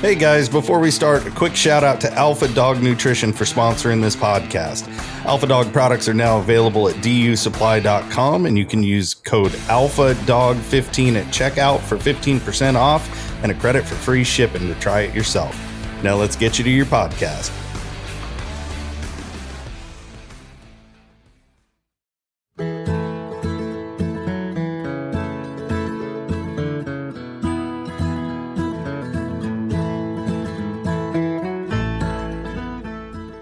Hey guys, before we start, a quick shout out to Alpha Dog Nutrition for sponsoring this podcast. Alpha Dog products are now available at dusupply.com, and you can use code ALPHADOG15 at checkout for 15% off and a credit for free shipping to try it yourself. Now let's get you to your podcast.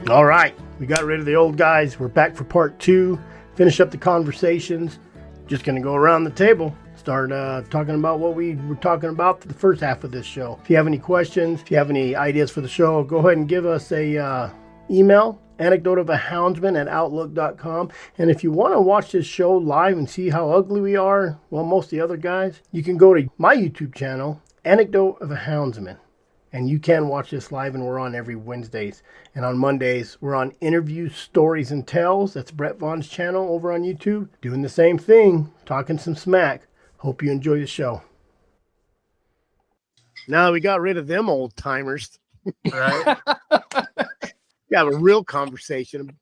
All right, we got rid of the old guys. We're back for part 2. Finish up the conversations. Just going to go around the table. Start talking about what we were talking about for the first half of this show. If you have any questions, if you have any ideas for the show, go ahead and give us a email, anecdoteofahoundsman@outlook.com. And if you want to watch this show live and see how ugly we are, well, most of the other guys, you can go to my YouTube channel, Anecdote of a Houndsman. And you can watch this live, and we're on every Wednesdays. And on Mondays, we're on Interviews, Stories, and Tells. That's Brett Vaughn's channel over on YouTube. Doing the same thing, talking some smack. Hope you enjoy the show. Now that we got rid of them old timers, right? We have a real conversation.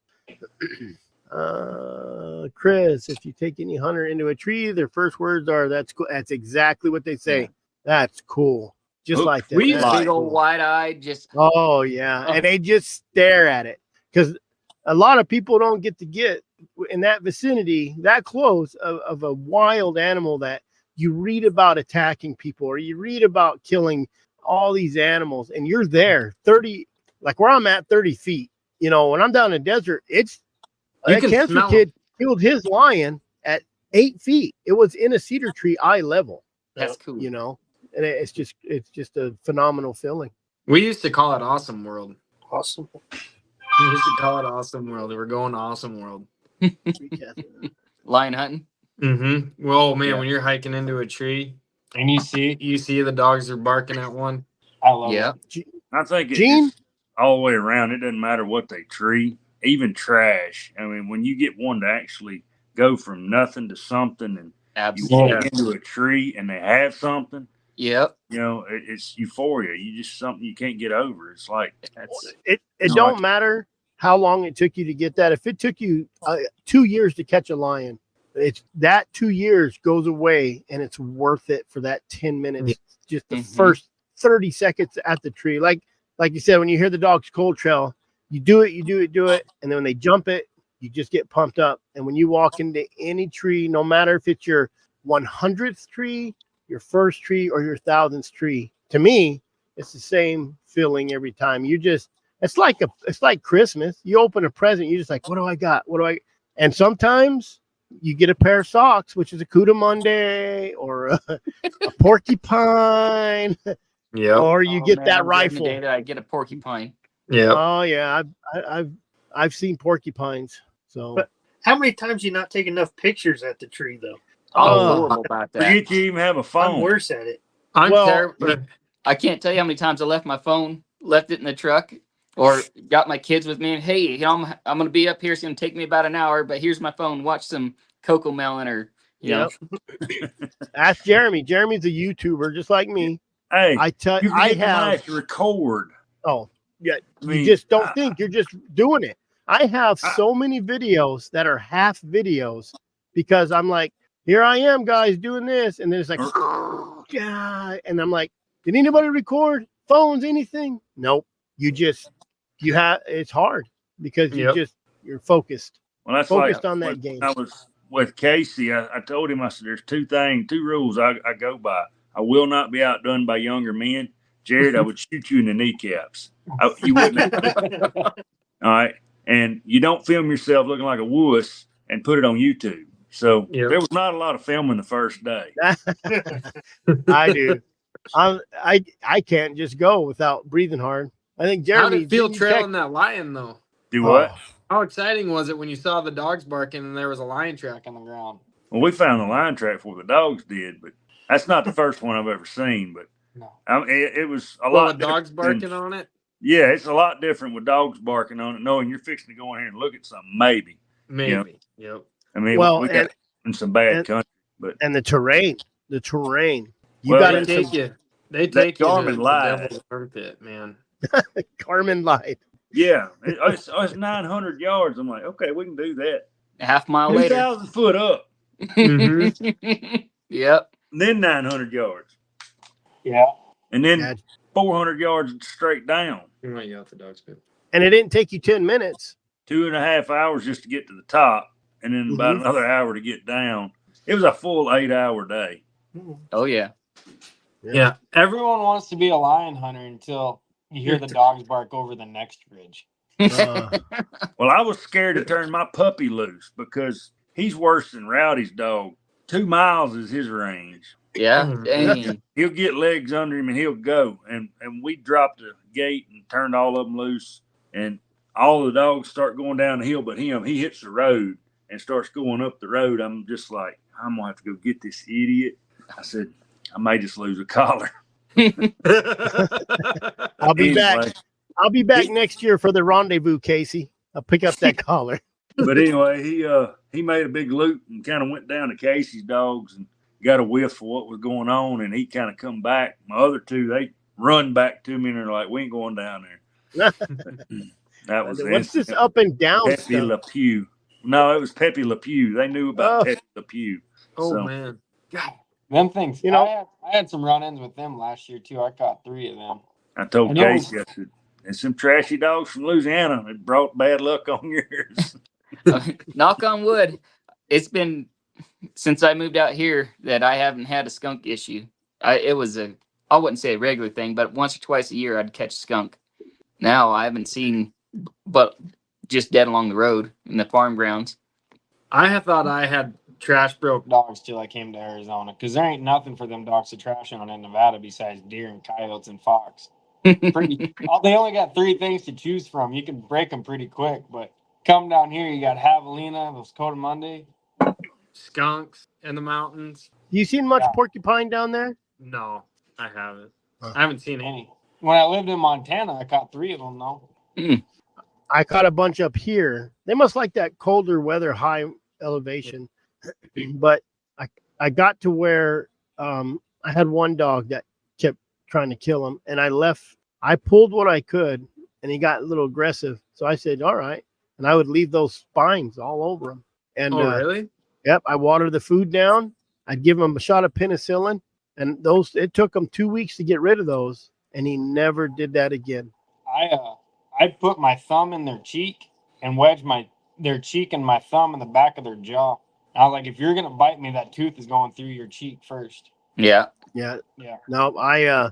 Chris, if you take any hunter into a tree, their first words are, "That's cool." That's exactly what they say. Yeah. That's cool. Just like that. We big old wide-eyed, just. Oh yeah, and they just stare at it because a lot of people don't get to get in that vicinity, that close of a wild animal that you read about attacking people, or you read about killing all these animals, and you're there 30, like where I'm at, 30 feet. You know, when I'm down in the desert, it's a cancer kid killed his lion at 8 feet. It was in a cedar tree eye level. That's cool. You know. And it's just a phenomenal feeling. We used to call it Awesome World. Awesome. We used to call it Awesome World. We're going to Awesome World. Lion hunting. Mm-hmm. Well, man, when you're hiking into a tree and you see the dogs are barking at one. I love it. I think it's all the way around. It doesn't matter what they tree, even trash. I mean, when you get one to actually go from nothing to something, and you walk into a tree and they have something. Yep. You know, it's euphoria. You just something you can't get over. It's like it don't matter how long it took you to get that. If it took you 2 years to catch a lion, it's that 2 years goes away, and it's worth it for that 10 minutes. Just the first 30 seconds at the tree. Like you said, when you hear the dog's cold trail, you do it, and then when they jump it, you just get pumped up. And when you walk into any tree, no matter if it's your 100th tree, your first tree, or your 1000th tree, to me, it's the same feeling every time. It's like Christmas. You open a present, you're just like, what do I got? And sometimes you get a pair of socks, which is a Cuda Monday or a porcupine. Yeah. Or you get that rifle. I get a porcupine. Yeah. Oh yeah. I've seen porcupines. So but how many times you not take enough pictures at the tree though? Horrible about that. You even have a phone. I'm worse at it. I'm terrible. I can't tell you how many times I left my phone, left it in the truck, or got my kids with me. And hey, you know, I'm going to be up here. It's going to take me about an hour, but here's my phone. Watch some Coco Melon or, you know. Ask Jeremy. Jeremy's a YouTuber just like me. Hey, I have to record. Oh, yeah. You just don't think you're just doing it. I have so many videos that are half videos because I'm like, here I am, guys, doing this. And then it's like, oh, God. And I'm like, did anybody record phones, anything? Nope. It's hard because you're focused. Well, that's focused like on that game. I was with Casey. I told him, I said, there's two rules I go by. I will not be outdone by younger men. Jared, I would shoot you in the kneecaps. You wouldn't. All right. And you don't film yourself looking like a wuss and put it on YouTube. So there was not a lot of filming the first day. I do. I can't just go without breathing hard. I think Jeremy. How did it feel trailing that lion though? Do what? How exciting was it when you saw the dogs barking and there was a lion track on the ground? Well, we found the lion track before the dogs did, but that's not the first one I've ever seen. But it was a lot. With dogs barking on it. Yeah, it's a lot different with dogs barking on it, knowing you're fixing to go in here and look at something. Maybe. You know? Yep. I mean, we got in some bad country, but the terrain. You well, got into take you They take you to Garmin the lied. devil's armpit, man. Carmen lied. Yeah, it's 900 yards. I'm like, okay, we can do that. A half mile later. 2,000 foot up. Yep. And then 900 yards. Yeah. And then Yeah. 400 yards straight down. You might yell at the dog's bit. And it didn't take you 10 minutes. 2.5 hours just to get to the top, and then about another hour to get down. It was a full 8-hour day. Oh yeah. Yeah. Everyone wants to be a lion hunter until you hear the dogs bark over the next ridge. Well, I was scared to turn my puppy loose because he's worse than Rowdy's dog. 2 miles is his range. Yeah. Dang. He'll get legs under him and he'll go. And we dropped the gate and turned all of them loose. And all the dogs start going down the hill, but him, he hits the road and starts going up the road. I'm just like, I'm going to have to go get this idiot. I said, I may just lose a collar. I'll be back. I'll be back next year for the rendezvous, Casey. I'll pick up that collar. But anyway, he made a big loop and kind of went down to Casey's dogs and got a whiff for what was going on, and he kind of come back. My other two, they run back to me and they're like, we ain't going down there. That was what's this up and down Pepe stuff? Le Pew. No, it was Pepe Le Pew. They knew about Pepe Le Pew. Oh, So, man. God. Them things. You know, I had some run-ins with them last year, too. I caught 3 of them. I told Casey, I said, and some trashy dogs from Louisiana that brought bad luck on yours. Knock on wood. It's been since I moved out here that I haven't had a skunk issue. I wouldn't say a regular thing, but once or twice a year I'd catch a skunk. Now I haven't seen, but just dead along the road in the farm grounds. I had thought I had trash broke dogs till I came to Arizona, because there ain't nothing for them dogs to trash on in Nevada besides deer and coyotes and fox. They only got 3 things to choose from. You can break them pretty quick, but come down here, you got javelina, those cotamundi, skunks in the mountains. You seen much porcupine down there? No, I haven't. I haven't seen any. When I lived in Montana, I caught 3 of them, though. I caught a bunch up here. They must like that colder weather, high elevation. But I got to where I had one dog that kept trying to kill him, and I pulled what I could, and he got a little aggressive. So I said, all right. And I would leave those spines all over him. And really? Yep. I watered the food down. I'd give him a shot of penicillin, and it took him 2 weeks to get rid of those. And he never did that again. I put my thumb in their cheek and wedged their cheek and my thumb in the back of their jaw. I was like, if you're gonna bite me, that tooth is going through your cheek first. Yeah. No, I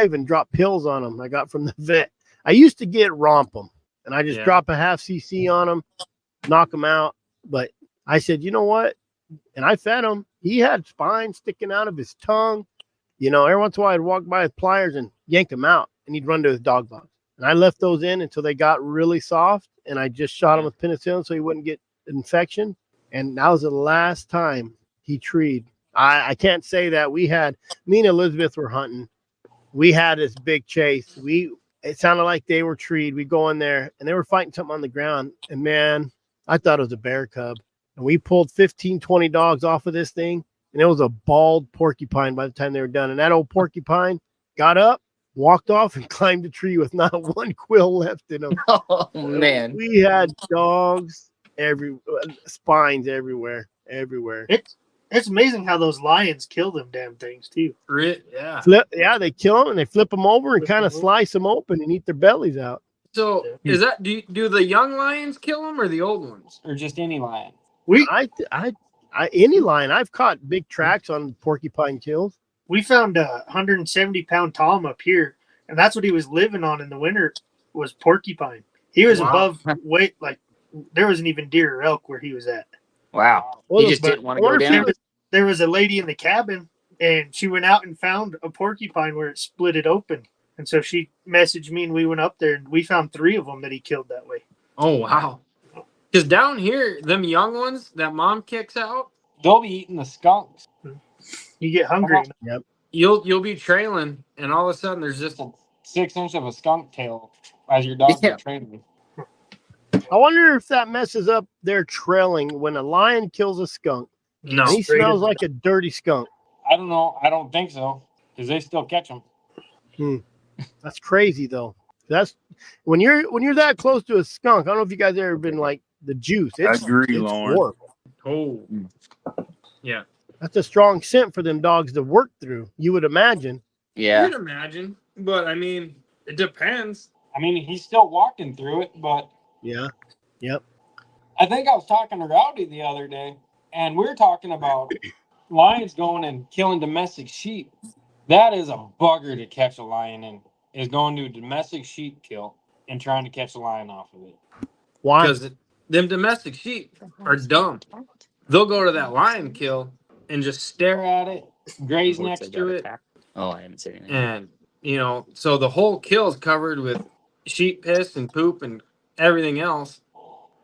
even dropped pills on him. I got from the vet. I used to get Rompum, and I just drop a half cc on him, knock him out. But I said, you know what? And I fed him. He had spines sticking out of his tongue. You know, every once in a while I'd walk by with pliers and yank him out, and he'd run to his dog box. And I left those in until they got really soft, and I just shot him with penicillin so he wouldn't get infection. And that was the last time he treed. I can't say that. Me and Elizabeth were hunting. We had this big chase. It sounded like they were treed. We go in there, and they were fighting something on the ground. And, man, I thought it was a bear cub. And we pulled 15, 20 dogs off of this thing, and it was a bald porcupine by the time they were done. And that old porcupine got up, walked off, and climbed a tree with not one quill left in him. Oh, man. We had dogs, spines everywhere. It's amazing how those lions kill them damn things, too. Yeah. They kill them, and they flip them over and kind of slice them open and eat their bellies out. So, is that do the young lions kill them or the old ones, or just any lion? Any lion. I've caught big tracks on porcupine kills. We found a 170-pound tom up here, and that's what he was living on in the winter was porcupine. He was above weight, like there wasn't even deer or elk where he was at. Wow. He just didn't want to go down. There was a lady in the cabin, and she went out and found a porcupine where it split it open. And so she messaged me, and we went up there, and we found 3 of them that he killed that way. Oh, wow. Because down here, them young ones that mom kicks out, they'll be eating the skunks. You get hungry. Yep. You'll be trailing, and all of a sudden there's just a 6-inch of a skunk tail as your dog's trailing. I wonder if that messes up their trailing when a lion kills a skunk. No. He smells like a dirty skunk. I don't know. I don't think so. because they still catch them. That's crazy though. That's when you're that close to a skunk. I don't know if you guys ever been like the juice. I agree, it's Lauren. horrible. Oh, yeah. That's a strong scent for them dogs to work through. You would imagine. Yeah. You'd imagine, but I mean, it depends. I mean, he's still walking through it, but Yeah. Yep. I think I was talking to Rowdy the other day, and we were talking about lions going and killing domestic sheep. That is a bugger to catch a lion in, is going to a domestic sheep kill and trying to catch a lion off of it. Why? Because them domestic sheep are dumb. They'll go to that lion kill and just stare at it, graze next to it. Oh, I haven't seen anything. And, you know, so the whole kill is covered with sheep piss and poop and everything else.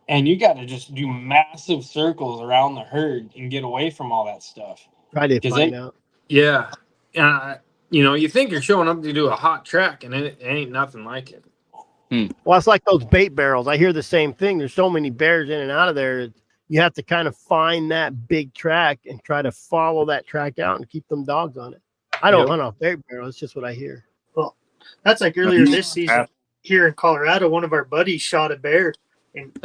And you got to just do massive circles around the herd and get away from all that stuff. Try to find out. Yeah. You know, you think you're showing up to do a hot track, and it ain't nothing like it. Well, it's like those bait barrels. I hear the same thing. There's so many bears in and out of there. You have to kind of find that big track and try to follow that track out and keep them dogs on it. I don't hunt off bait barrel. It's just what I hear. Well, that's like earlier this season here in Colorado. One of our buddies shot a bear and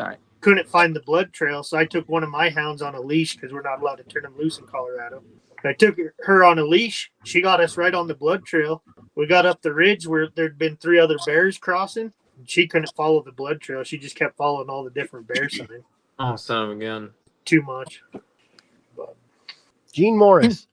couldn't find the blood trail. So I took one of my hounds on a leash because we're not allowed to turn them loose in Colorado. I took her on a leash. She got us right on the blood trail. We got up the ridge where there'd been 3 other bears crossing. She couldn't follow the blood trail. She just kept following all the different bear signs. Oh, son of a gun. Too much. But Gene Morris.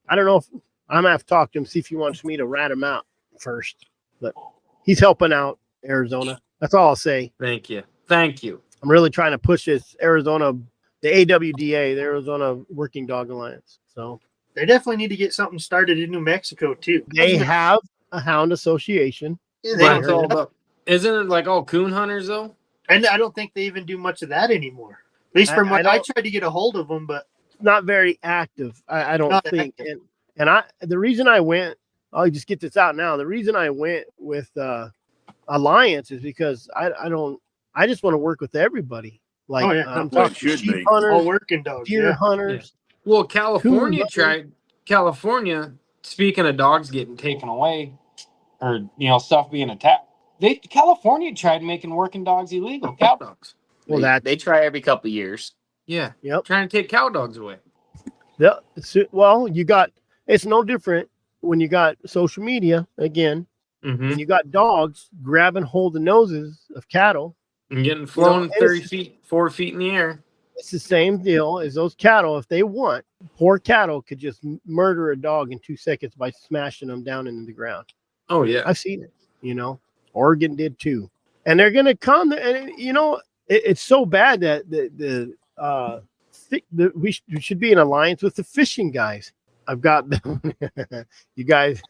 I don't know if I'm going to have to talk to him, see if he wants me to rat him out first. But he's helping out Arizona. That's all I'll say. Thank you. I'm really trying to push this Arizona, the AWDA, the Arizona Working Dog Alliance. So they definitely need to get something started in New Mexico too. They have a hound association. Yeah, isn't it like all coon hunters though? And I don't think they even do much of that anymore. At least from what I tried to get a hold of them, but not very active. I don't think. And the reason I went, I'll just get this out now. The reason I went with Alliance is because I just want to work with everybody. Like I'm talking sheep hunters, all working dogs, deer hunters. Yeah. Well, California, speaking of dogs getting taken away or, you know, stuff being attacked, California tried making working dogs illegal, cow dogs. Well, they try every couple of years. Yeah. Yep. Trying to take cow dogs away. Yeah. Well, it's no different when you got social media again, and you got dogs grabbing hold of noses of cattle and getting flown 30 feet, 4 feet in the air. It's the same deal as those cattle. If they want, poor cattle could just murder a dog in 2 seconds by smashing them down into the ground. Oh yeah, I've seen it. You know, Oregon did too, and they're gonna come. And you know, it's so bad that we should be in alliance with the fishing guys. I've got you guys.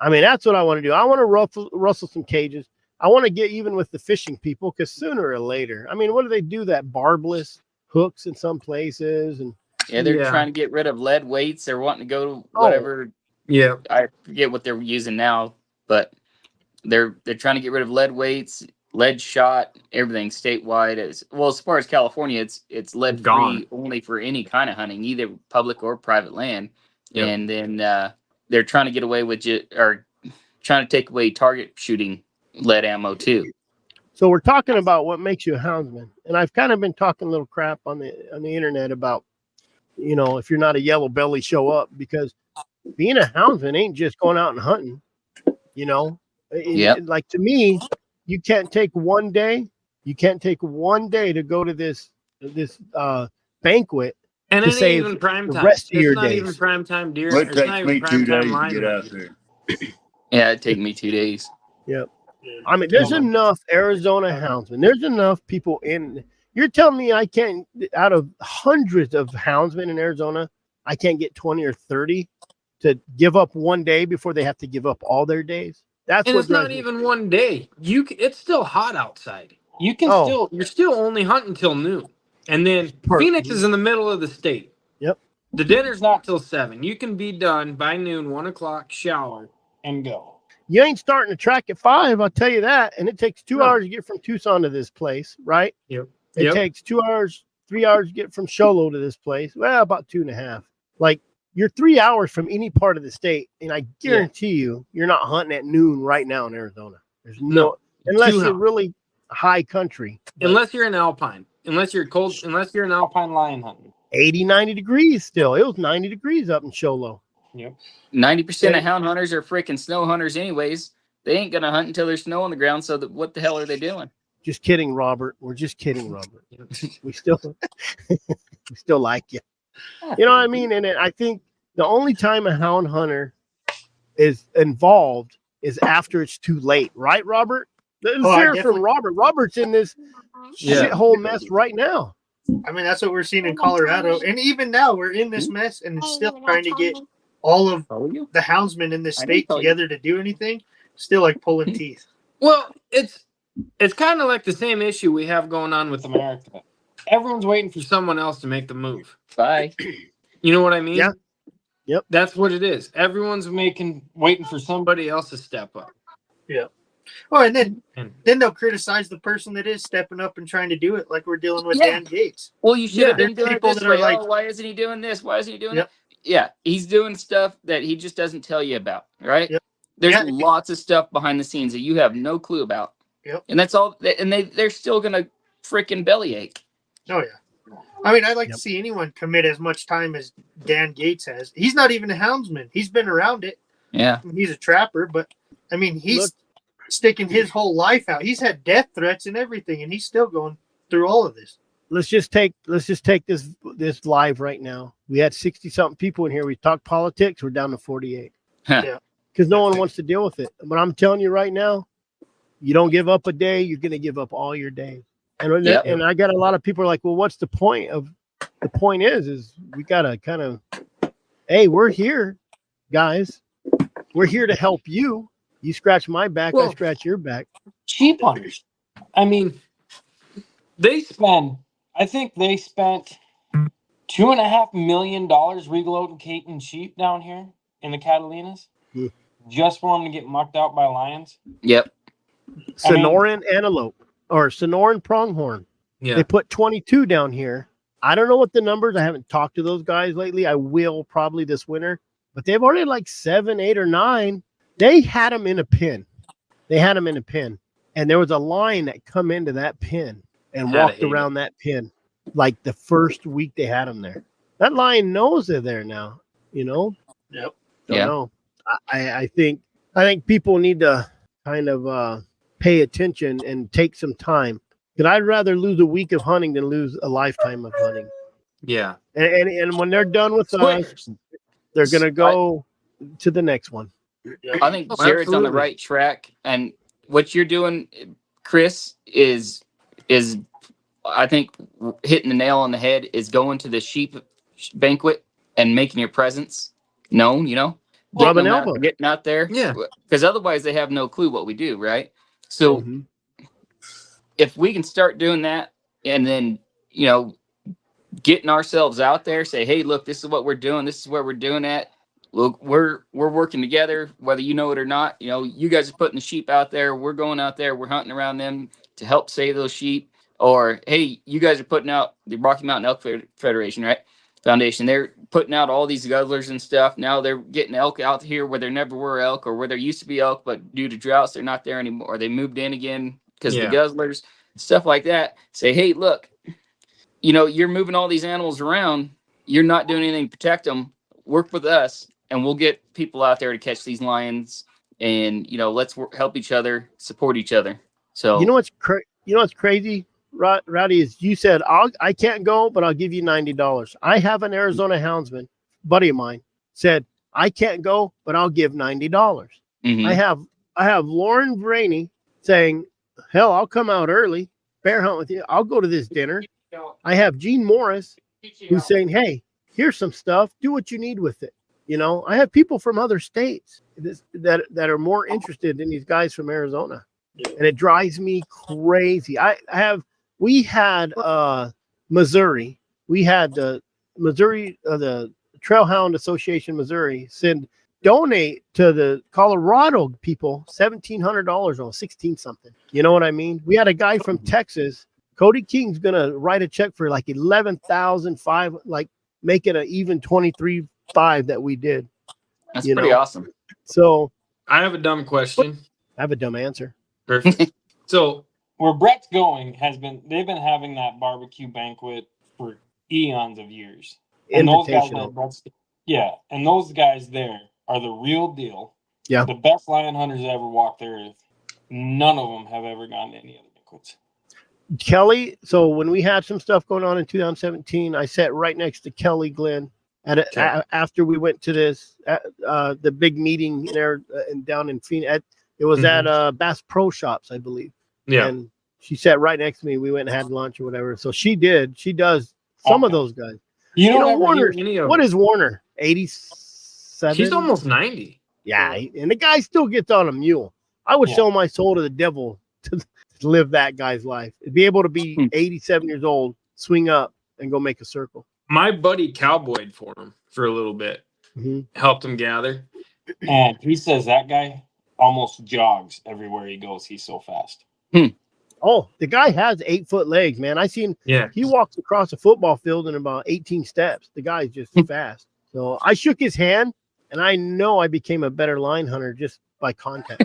I mean, that's what I want to do. I want to rustle some cages. I want to get even with the fishing people because sooner or later, I mean, what do they do? That barbless hooks in some places, and they're trying to get rid of lead weights. They're wanting to go to whatever. Yeah, I forget what they're using now, but they're trying to get rid of lead weights, lead shot, everything statewide. As far as California, it's lead free only for any kind of hunting, either public or private land. Yep. And then they're trying to get away with trying to take away target shooting lead ammo too. So we're talking about what makes you a houndsman, and I've kind of been talking a little crap on the internet about, you know, if you're not a yellow belly, show up, because being a houndsman ain't just going out and hunting. You know, like to me, you can't take one day. You can't take one day to go to this banquit and to it save ain't even prime time. The rest of your days. It's not even prime time deer. It takes me 2 days to get out there. Yeah, it'd take me 2 days. Yep. I mean, there's enough Arizona houndsmen. There's enough people in. You're telling me I can't, out of hundreds of houndsmen in Arizona, I can't get 20 or 30 to give up one day before they have to give up all their days? That's and what it's not even one day. It's still hot outside. You can you're still only hunting till noon. And then Phoenix is in the middle of the state. Yep. The dinner's not till 7. You can be done by noon, 1 o'clock, shower, and go. You ain't starting to track at 5, I'll tell you that. And it takes 2 hours to get from Tucson to this place, right? Yep. It takes 2 hours, 3 hours to get from Sholo to this place. Well, about 2.5. Like, you're 3 hours from any part of the state, and I guarantee you're not hunting at noon right now in Arizona. There's no unless you're really high country. Unless you're in Alpine. Unless you're in Alpine lion hunting. 80, 90 degrees still. It was 90 degrees up in Show Low. Yep. 90% of hound hunters are freaking snow hunters anyways. They ain't gonna hunt until there's snow on the ground, so what the hell are they doing? Just kidding, Robert. We're just kidding, Robert. we still like you. You know what I mean? And I think the only time a hound hunter is involved is after it's too late, right, Robert? Let's hear from Robert. Robert's in this shithole mess right now. I mean, that's what we're seeing in Colorado. And even now, we're in this mess and still trying to get all of the houndsmen in this state together to do anything. Still like pulling teeth. Well, it's kind of like the same issue we have going on with America. Everyone's waiting for someone else to make the move. Bye. You know what I mean? Yeah. Yep. That's what it is. Everyone's waiting for somebody else to step up. Yeah. Oh, and then they'll criticize the person that is stepping up and trying to do it, like we're dealing with Dan Gates. Well, you should have been doing people it this that way. are like, why isn't he doing this? Why isn't he doing that? Yeah, he's doing stuff that he just doesn't tell you about, right? Yep. There's lots of stuff behind the scenes that you have no clue about. Yep. And that's all. And they're still gonna freaking bellyache. Oh yeah. I mean, I'd like to see anyone commit as much time as Dan Gates has. He's not even a houndsman. He's been around it. Yeah. I mean, he's a trapper, but I mean, he's sticking his whole life out. He's had death threats and everything, and he's still going through all of this. Let's just take this live right now. We had 60-something people in here. We talked politics. We're down to 48. Yeah. Because no one wants to deal with it. But I'm telling you right now, you don't give up a day, you're going to give up all your days. And I got a lot of people are like, well, what's the point of? The point is we got to kind of, hey, we're here, guys. We're here to help you. You scratch my back, I scratch your back. Sheep hunters. I mean, I think they spent $2.5 million relocating sheep down here in the Catalinas just for them to get mucked out by lions. Yep. Sonoran antelope or Sonoran pronghorn. Yeah. They put 22 down here. I don't know what the numbers. I haven't talked to those guys lately. I will probably this winter, but they've already like 7, 8, or 9. They had them in a pen. And there was a lion that come into that pen and walked around that pen like the first week they had them there. That lion knows they're there now, you know? Yep. Don't know. I think people need to kind of pay attention and take some time. Because I'd rather lose a week of hunting than lose a lifetime of hunting. Yeah. And when they're done with us, they're going to go to the next one. I think Jared's on the right track. And what you're doing, Chris, is I think hitting the nail on the head is going to the sheep banquet and making your presence known, you know? Rubbing elbow. Getting out there. Yeah. Because otherwise they have no clue what we do, right? So if we can start doing that and then, you know, getting ourselves out there, say, hey, look, this is what we're doing. This is where we're doing at. Look, we're working together, whether you know it or not. You know, you guys are putting the sheep out there. We're going out there. We're hunting around them to help save those sheep. Or, hey, you guys are putting out the Rocky Mountain Elk Federation, right? Foundation. They're putting out all these guzzlers and stuff. Now they're getting elk out here where there never were elk or where there used to be elk, but due to droughts, they're not there anymore. Or they moved in again because of the guzzlers, stuff like that. Say, hey, look, you know, you're moving all these animals around. You're not doing anything to protect them. Work with us, and we'll get people out there to catch these lions. And, you know, let's help each other, support each other. So, you know what's crazy, Rowdy, is you said, I can't go, but I'll give you $90. I have an Arizona houndsman, buddy of mine, said, I can't go, but I'll give $90. mm-hmm. I have Lauren Vraney saying, hell, I'll come out early, bear hunt with you. I'll go to this dinner. I have Gene Morris who's saying, hey, here's some stuff. Do what you need with it. You know, I have people from other states that are more interested than these guys from Arizona. And it drives me crazy. We had Missouri. We had the Missouri, the Trailhound Association, Missouri, donate to the Colorado people $1,700 or 16 something. You know what I mean? We had a guy from Texas. Cody King's gonna write a check for like $11,500, like make it an even 23 5 that we did. That's pretty awesome. So I have a dumb question. I have a dumb answer. Perfect. So where Brett's going they've been having that barbecue banquet for eons of years. And those guys and those guys there are the real deal. Yeah. The best lion hunters that ever walked the earth. None of them have ever gone to any other banquets. Kelly, so when we had some stuff going on in 2017, I sat right next to Kelly Glenn after we went to this the big meeting there down in Phoenix. It was at Bass Pro Shops, I believe. Yeah. And she sat right next to me. We went and had lunch or whatever. So she does some of those guys. You know Warner. What is Warner? 87? He's almost 90. Yeah, and the guy still gets on a mule. I would sell my soul to the devil to live that guy's life. To be able to be 87 years old, swing up, and go make a circle. My buddy cowboyed for him for a little bit. Helped him gather. And he says that guy almost jogs everywhere he goes. He's so fast. Oh, the guy has 8-foot legs, man. I seen he walks across a football field in about 18 steps. The guy's just fast. So I shook his hand, and I know I became a better line hunter just by contact.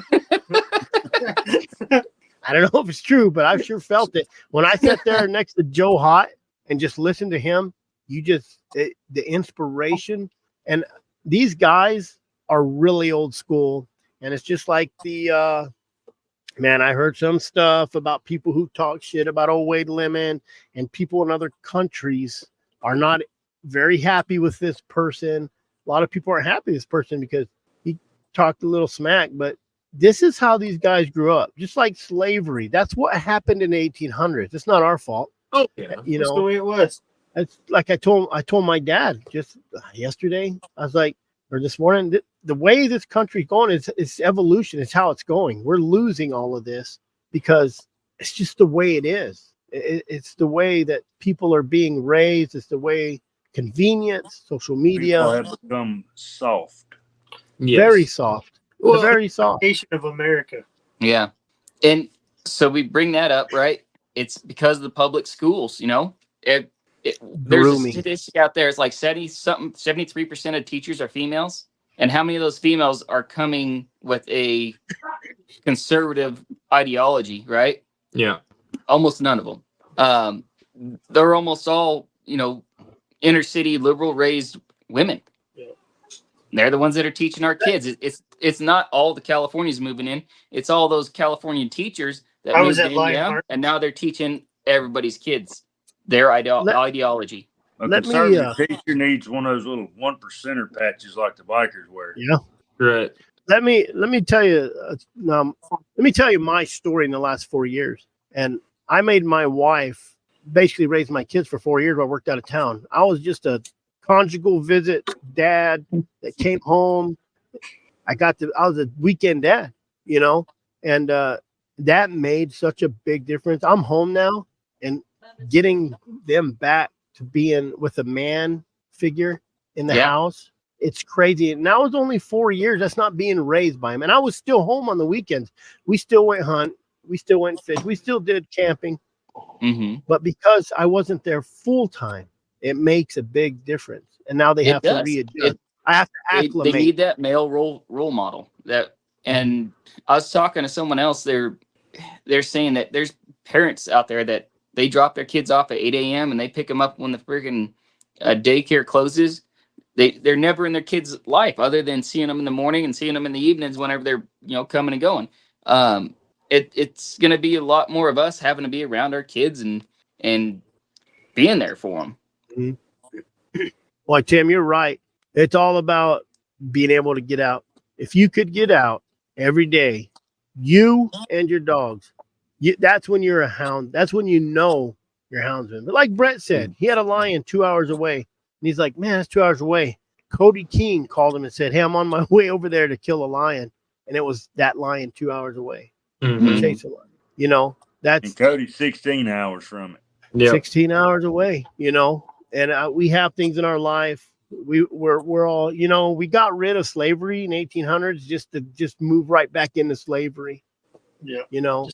I don't know if it's true, but I've sure felt it. When I sat there next to Joe Hott and just listened to him, the inspiration. And these guys are really old school. And it's just like man, I heard some stuff about people who talk shit about old Wade Lemon, and people in other countries are not very happy with this person. A lot of people aren't happy with this person because he talked a little smack, but this is how these guys grew up. Just like slavery. That's what happened in the 1800s. It's not our fault. Oh, yeah. That's the way it was. It's like I told my dad just yesterday. I was like, or this morning, the way this country's going is evolution. It's how it's going. We're losing all of this because it's just the way it is. It's the way that people are being raised. It's the way convenience, social media people have become soft. Very soft. Well, very soft. Of America. Yeah. And so we bring that up, right? It's because of the public schools, there's a statistic out there. It's like 73% of teachers are females. And how many of those females are coming with a conservative ideology, right? Yeah. Almost none of them. They're almost all, inner city liberal raised women. Yeah. They're the ones that are teaching our kids. It's not all the Californians moving in. It's all those Californian teachers that moved in, and now they're teaching everybody's kids their ideology. A conservative teacher needs one of those little 1%er patches like the bikers wear. Yeah, right. Let me tell you. Let me tell you my story in the last 4 years. And I made my wife basically raise my kids for 4 years while I worked out of town. I was just a conjugal visit dad that came home. I was a weekend dad, and that made such a big difference. I'm home now, and getting them back to being with a man figure in the house, it's crazy. And that was only 4 years. That's not being raised by him. And I was still home on the weekends. We still went hunt. We still went fish. We still did camping. Mm-hmm. But because I wasn't there full time, it makes a big difference. And now they have to readjust. I have to acclimate. They need that male role model. And I was talking to someone else. They're saying that there's parents out there that they drop their kids off at 8 a.m. and they pick them up when the freaking daycare closes. They're never in their kids' life other than seeing them in the morning and seeing them in the evenings whenever they're coming and going. It's going to be a lot more of us having to be around our kids and being there for them. Mm-hmm. Well, Tim, you're right. It's all about being able to get out. If you could get out every day, you and your dogs, that's when you're a hound. That's when you're houndsman. But like Brett said, he had a lion 2 hours away. And he's like, man, that's 2 hours away. Cody King called him and said, hey, I'm on my way over there to kill a lion. And it was that lion 2 hours away. Mm-hmm. Chase a lion. And Cody's 16 hours from it. Yep. 16 hours away, and we have things in our life. We're all, we got rid of slavery in 1800s just to move right back into slavery. Yeah.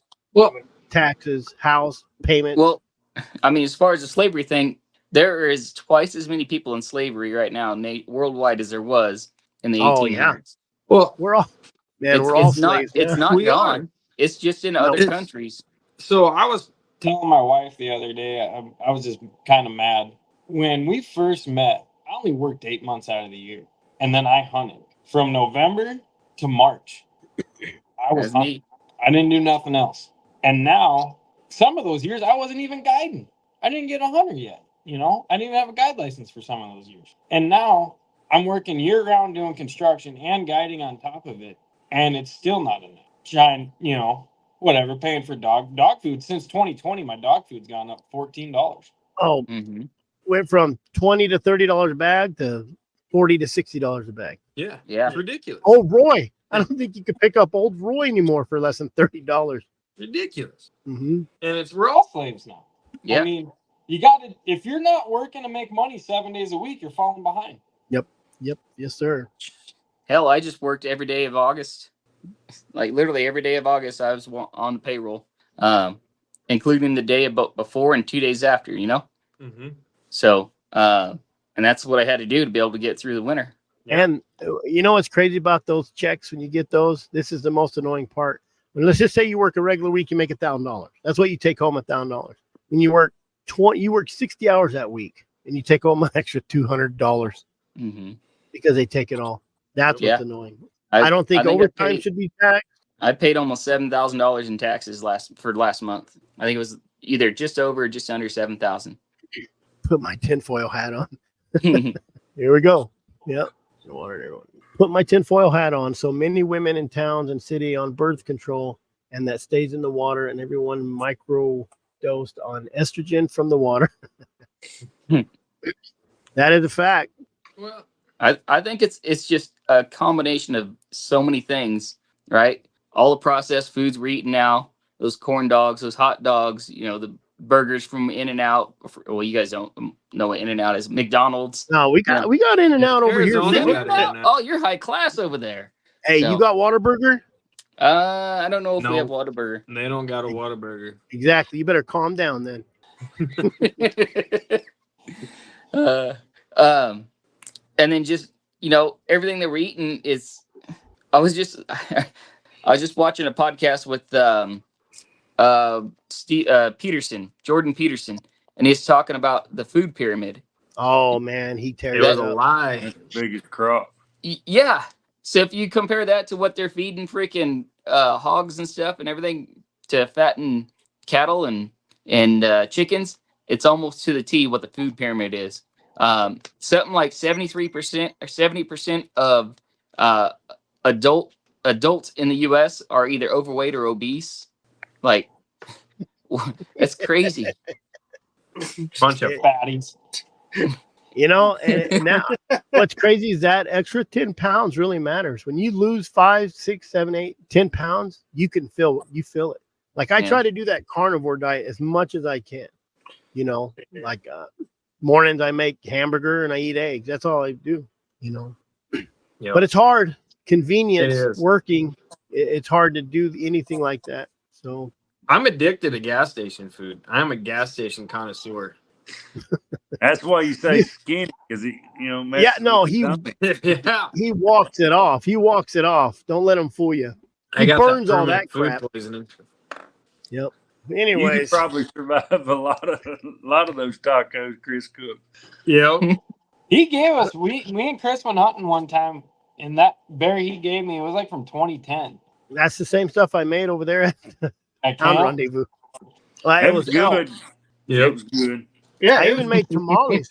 Taxes, house payment. Well, I mean, as far as the slavery thing, There is twice as many people in slavery right now worldwide as there was in the 1800s. Yeah. Well, we're all slaves. It's not We gone. are. It's just in other countries. So I was telling my wife the other day, I was just kind of mad. When we first met, I only worked 8 months out of the year. And then I hunted from November to March. I was hunting. I didn't do nothing else. And now, some of those years, I wasn't even guiding. I didn't get a hunter yet. You know, I didn't even have a guide license for some of those years. And now I'm working year round doing construction and guiding on top of it. And it's still not enough. Trying, you know, whatever, paying for dog food. Since 2020, my dog food's gone up $14. Oh, went from $20 to $30 a bag to $40 to $60 a bag. Yeah. It's ridiculous. Old Roy. I don't think you could pick up Old Roy anymore for less than $30. Ridiculous. And we're all slaves now. Yeah. I mean, you got to, if you're not working to make money 7 days a week, you're falling behind. Yep. Yes, sir. Hell, I just worked every day of August. Like literally every day of August, I was on the payroll, including the day before and 2 days after, you know? So, and that's what I had to do to be able to get through the winter. Yeah. And you know what's crazy about those checks when you get those? This is the most annoying part. When, let's just say you work a regular week, you make $1,000. That's what you take home, $1,000. And you work 60 hours that week, and you take home an extra $200 because they take it all. That's what's annoying. I don't think overtime should be taxed. I paid almost $7,000 in taxes last month. I think it was either just over or just under $7,000. Put my tinfoil hat on. Here we go. Yep. Put my tinfoil hat on. So many women in towns and city on birth control, and that stays in the water, and everyone micro-dosed on estrogen from the water. That is a fact. Well, I think it's just a combination of so many things, right? All the processed foods we're eating now, those corn dogs, those hot dogs, you know, the burgers from In-N-Out. Well, you guys don't know what In-N-Out is. McDonald's. No, we got In-N-Out over here. Oh, you're high class over there. Hey, you got Whataburger? I don't know if we have Whataburger. They don't got a Whataburger. Exactly. You better calm down then. And then just, you know, everything that we're eating is. I was just watching a podcast with Jordan Peterson, and he's talking about the food pyramid. Oh man, he tears it was a lie. Biggest crop. Yeah. So if you compare that to what they're feeding freaking hogs and stuff and everything to fatten cattle and chickens, it's almost to the T what the food pyramid is. Something like 73% or 70% of adults in the U.S. are either overweight or obese. Like, that's crazy. Bunch of fatties. You know, and now what's crazy is that extra 10 pounds really matters. When you lose 5, 6, 7, 8, 10 pounds, you feel it. Like I try to do that carnivore diet as much as I can. You know, like mornings I make hamburger and I eat eggs. That's all I do, you know. Yep. But it's hard. Convenience, working. It's hard to do anything like that. So I'm addicted to gas station food. I'm a gas station connoisseur. That's why you say skinny, because he, you know. He walks it off. He walks it off. Don't let him fool you. He burns all that crap. Poisoning. Yep. Anyways, you could probably survive a lot of those tacos Chris cooked. Yep. He gave us. We and Chris went hunting one time, and that bear he gave me, it was like from 2010. That's the same stuff I made over there at Hound Rendezvous. It was good. Yeah, it was good. Yeah, I even made tamales.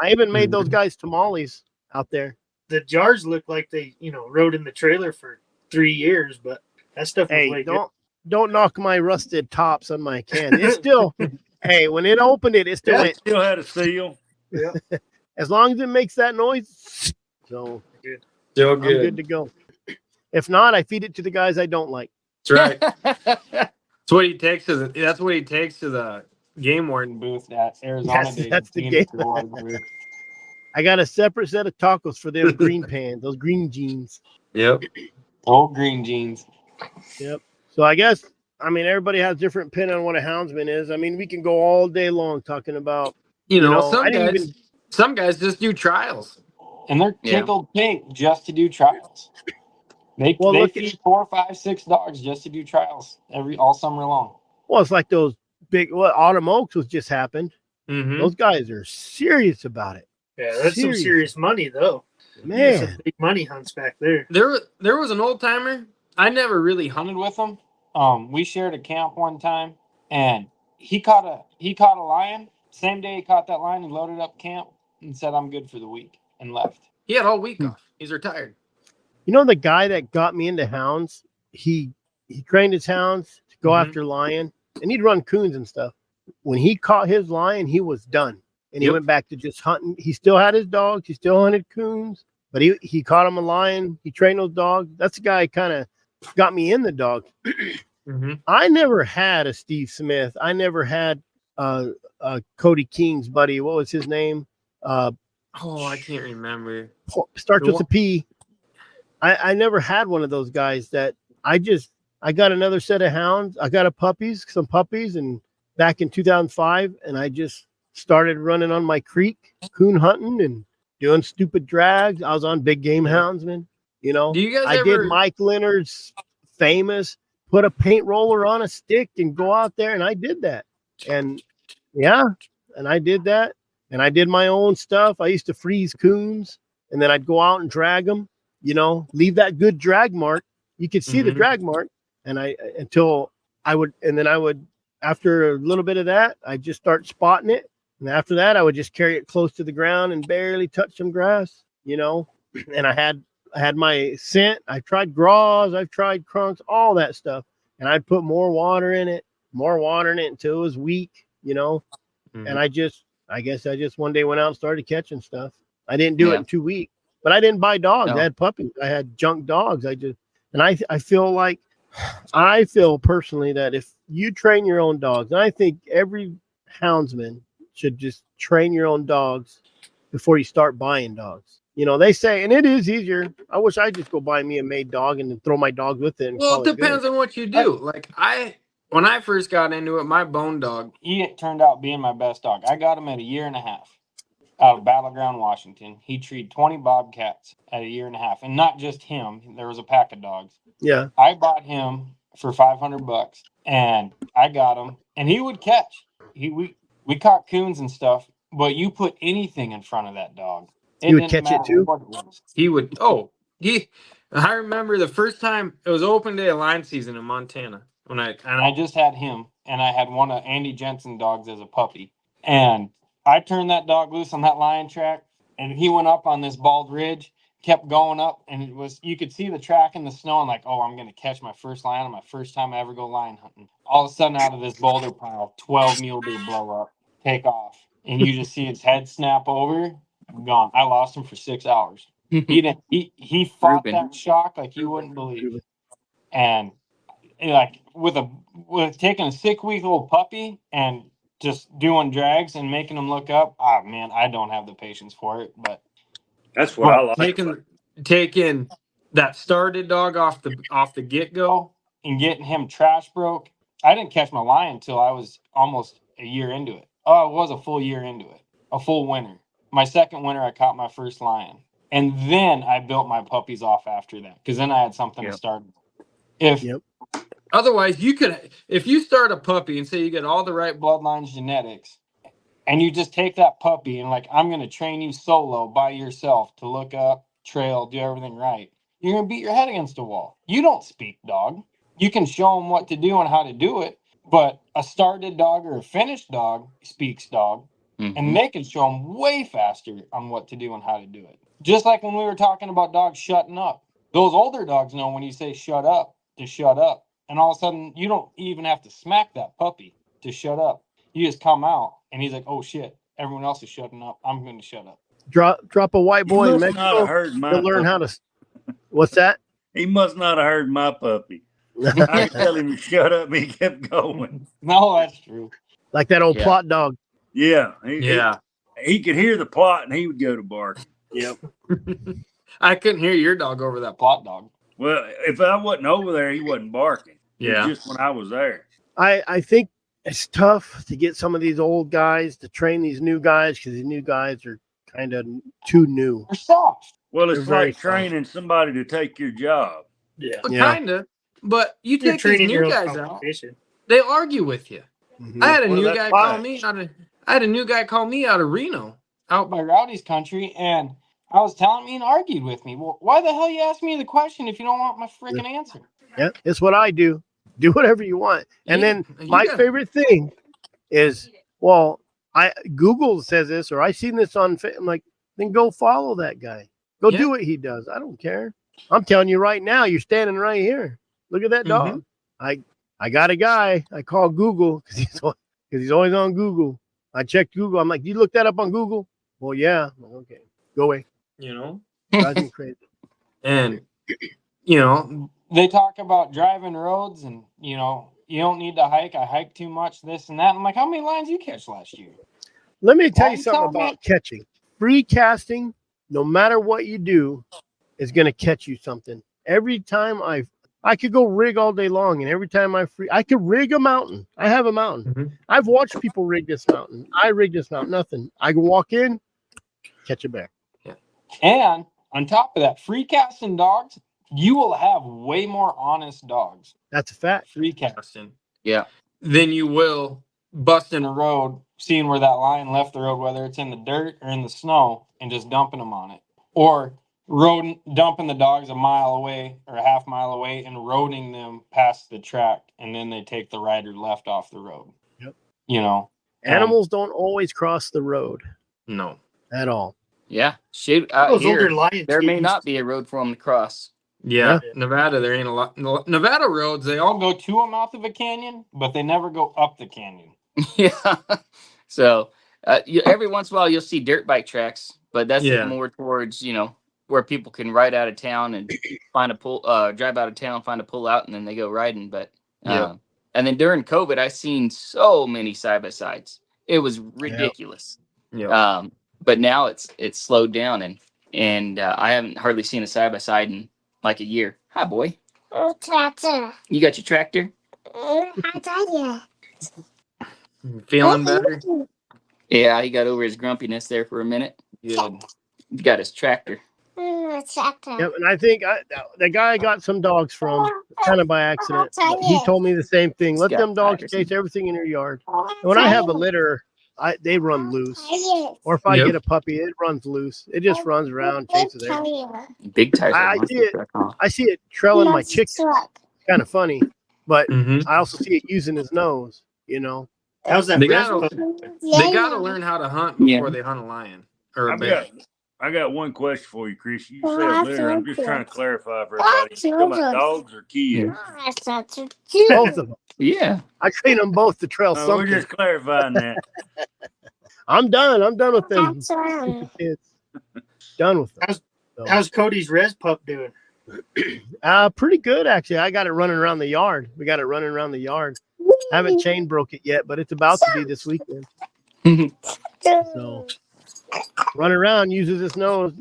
I even made those guys tamales out there. The jars look like they, rode in the trailer for 3 years, but that stuff was way good. Don't knock my rusted tops on my can. It's still, hey, when it opened it still went. Still had a seal. Yeah. As long as it makes that noise, so good. Still good. I'm good to go. If not, I feed it to the guys I don't like. That's right. That's what he takes to the game warden booth at Arizona. That's the game. I got a separate set of tacos for them green pans, those green jeans. Yep. Old green jeans. Yep. So I guess, everybody has different opinion on what a houndsman is. We can go all day long talking about, some guys just do trials, and they're tickled pink just to do trials. They feed 4, 5, 6 dogs just to do trials all summer long. Well, it's like those big Autumn Oaks was just happened. Mm-hmm. Those guys are serious about it. Yeah, that's some serious money, though. Man, some big money hunts back there. There was an old timer. I never really hunted with him. We shared a camp one time, and he caught a lion. Same day he caught that lion, and loaded up camp and said, "I'm good for the week," and left. He had all week off. He's retired. You know the guy that got me into hounds? He trained his hounds to go after lion, and he'd run coons and stuff. When he caught his lion, he was done, and he went back to just hunting. He still had his dogs. He still hunted coons, but he caught him a lion. He trained those dogs. That's the guy kind of got me in the dog. I never had a Steve Smith. I never had Cody King's buddy. What was his name? I can't remember. Starts with a P. I never had one of those guys that I got another set of hounds. I got some puppies, and back in 2005, and I just started running on my creek, coon hunting and doing stupid drags. I was on Big Game Houndsman, you know. I did Mike Leonard's famous, put a paint roller on a stick and go out there, and I did that. And I did that, and I did my own stuff. I used to freeze coons, and then I'd go out and drag them, you know, leave that good drag mark. You could see the drag mark, and after a little bit of that, I just start spotting it. And after that, I would just carry it close to the ground and barely touch some grass, you know. And I had my scent. I tried graws. I've tried crunks, all that stuff. And I'd put more water in it until it was weak, you know. And I guess I just one day went out and started catching stuff. I didn't do it in 2 weeks, but I didn't buy dogs. I had puppies. I had junk dogs. I feel personally that if you train your own dogs, and I think every houndsman should just train your own dogs before you start buying dogs. You know, they say, and it is easier. I wish I'd just go buy me a made dog and then throw my dog with it. Well, it depends on what you do. When I first got into it, my bone dog, he turned out being my best dog. I got him at 1.5 years out of Battleground, Washington. He treed 20 bobcats at 1.5 years, and not just him. There was a pack of dogs. Yeah. I bought him for $500, and I got him, and he would catch. We caught coons and stuff, but you put anything in front of that dog, he would catch it too. He would. I remember the first time it was open day of line season in Montana when I just had him, and I had one of Andy Jensen's dogs as a puppy, and I turned that dog loose on that lion track, and he went up on this bald ridge, kept going up, and you could see the track in the snow, and I'm going to catch my first lion on my first time I ever go lion hunting. All of a sudden, out of this boulder pile, 12 mule deer blow up, take off, and you just see his head snap over, gone. I lost him for 6 hours. He fought that shock like you wouldn't believe. And with taking a 6-week-old puppy and just doing drags and making them look up, man, I don't have the patience for it. But that's what I like. Taking that started dog off the get-go and getting him trash broke. I didn't catch my lion until I was almost a year into it. I was a full year into it, a full winter. My second winter, I caught my first lion. And then I built my puppies off after that, because then I had something to start. Otherwise, if you start a puppy and say you get all the right bloodlines genetics, and you just take that puppy and I'm going to train you solo by yourself to look up, trail, do everything right, you're going to beat your head against a wall. You don't speak dog. You can show them what to do and how to do it, but a started dog or a finished dog speaks dog, and they can show them way faster on what to do and how to do it. Just like when we were talking about dogs shutting up. Those older dogs know when you say shut up to shut up. And all of a sudden, you don't even have to smack that puppy to shut up. You just come out, and he's like, oh, shit, everyone else is shutting up. I'm going to shut up. Drop a white boy in Mexico. He'll learn how to. What's that? He must not have heard my puppy. I tell him to shut up, and he kept going. No, that's true. Like that old plot dog. Yeah. He could hear the plot, and he would go to bark. Yep. I couldn't hear your dog over that plot dog. Well, if I wasn't over there, he wasn't barking. Yeah. Just when I was there. I think it's tough to get some of these old guys to train these new guys because these new guys are kind of too new. They're soft. Well, it's They're like training somebody to take your job. Yeah. Kind of. But you You're take these training your new own guys out, competition. they argue with you. Mhm. I had a Well, new that's guy fine. call me out of. I had a new guy call me out of Reno. Out by Rowdy's country, and I was telling me and argued with me. Well, why the hell you ask me the question if you don't want my freaking answer? Yeah, it's what I do. Do whatever you want. And then my favorite thing is, well, Google says this, or I seen this on. I'm like, then go follow that guy. Go do what he does. I don't care. I'm telling you right now, you're standing right here. Look at that dog. I got a guy. I call Google because he's always on Google. I checked Google. I'm like, you look that up on Google? Well, yeah. Like, okay, go away. You know, Drives me crazy. And you know, They talk about driving roads, and you don't need to hike. I hike too much, this and that. I'm like, how many lines you catch last year? Let me tell you something about catching. Free casting, no matter what you do, is going to catch you something. Every time I could go rig all day long, and every time I could rig a mountain. I have a mountain. Mm-hmm. I've watched people rig this mountain. I rig this mountain, nothing. I can walk in, catch a bear. Yeah. And on top of that, free casting dogs, you will have way more honest dogs. That's a fact. Free casting. Yeah. Than you will busting a road, seeing where that lion left the road, whether it's in the dirt or in the snow, and just dumping them on it. Or dumping the dogs a mile away or a half mile away and roading them past the track, and then they take the rider left off the road. Yep. Animals don't always cross the road. No. At all. Yeah. Shoot, out here, there may not be a road for them to cross. Yeah, Nevada, there ain't a lot. Nevada roads, they all go to a mouth of a canyon, but they never go up the canyon. Yeah. So every once in a while you'll see dirt bike tracks, but that's more towards, where people can ride out of town and find a drive out of town, find a pull out, and then they go riding. But and then during COVID, I seen so many side by sides. It was ridiculous. Yeah. But now it's slowed down, and I haven't hardly seen a side by side in like a year. Hi, boy. Tractor. You got your tractor? Feeling better? Yeah, he got over his grumpiness there for a minute. Good. He got his tractor. Tractor. Yep, and I think the guy I got some dogs from, kind of by accident. He told me the same thing. Let them dogs chase everything in your yard. And when I have a litter, they run loose. Or if I get a puppy, it runs loose. It just runs around, chases everything. Big tires. I see it trailing my chicken. Kind of funny, but I also see it using his nose. How's that? They gotta learn how to hunt before they hunt a lion or a bear. I got one question for you, Chris. You said litter. I'm just trying to clarify for everybody. You talking about dogs or kids? Both of them. Yeah. I train them both to trail something. We're just clarifying that. I'm done. I'm done with them. Kids. Done with them. How's Cody's res pup doing? Pretty good, actually. I got it running around the yard. We got it running around the yard. Haven't chain broke it yet, but it's about to be this weekend. So run around, uses his nose.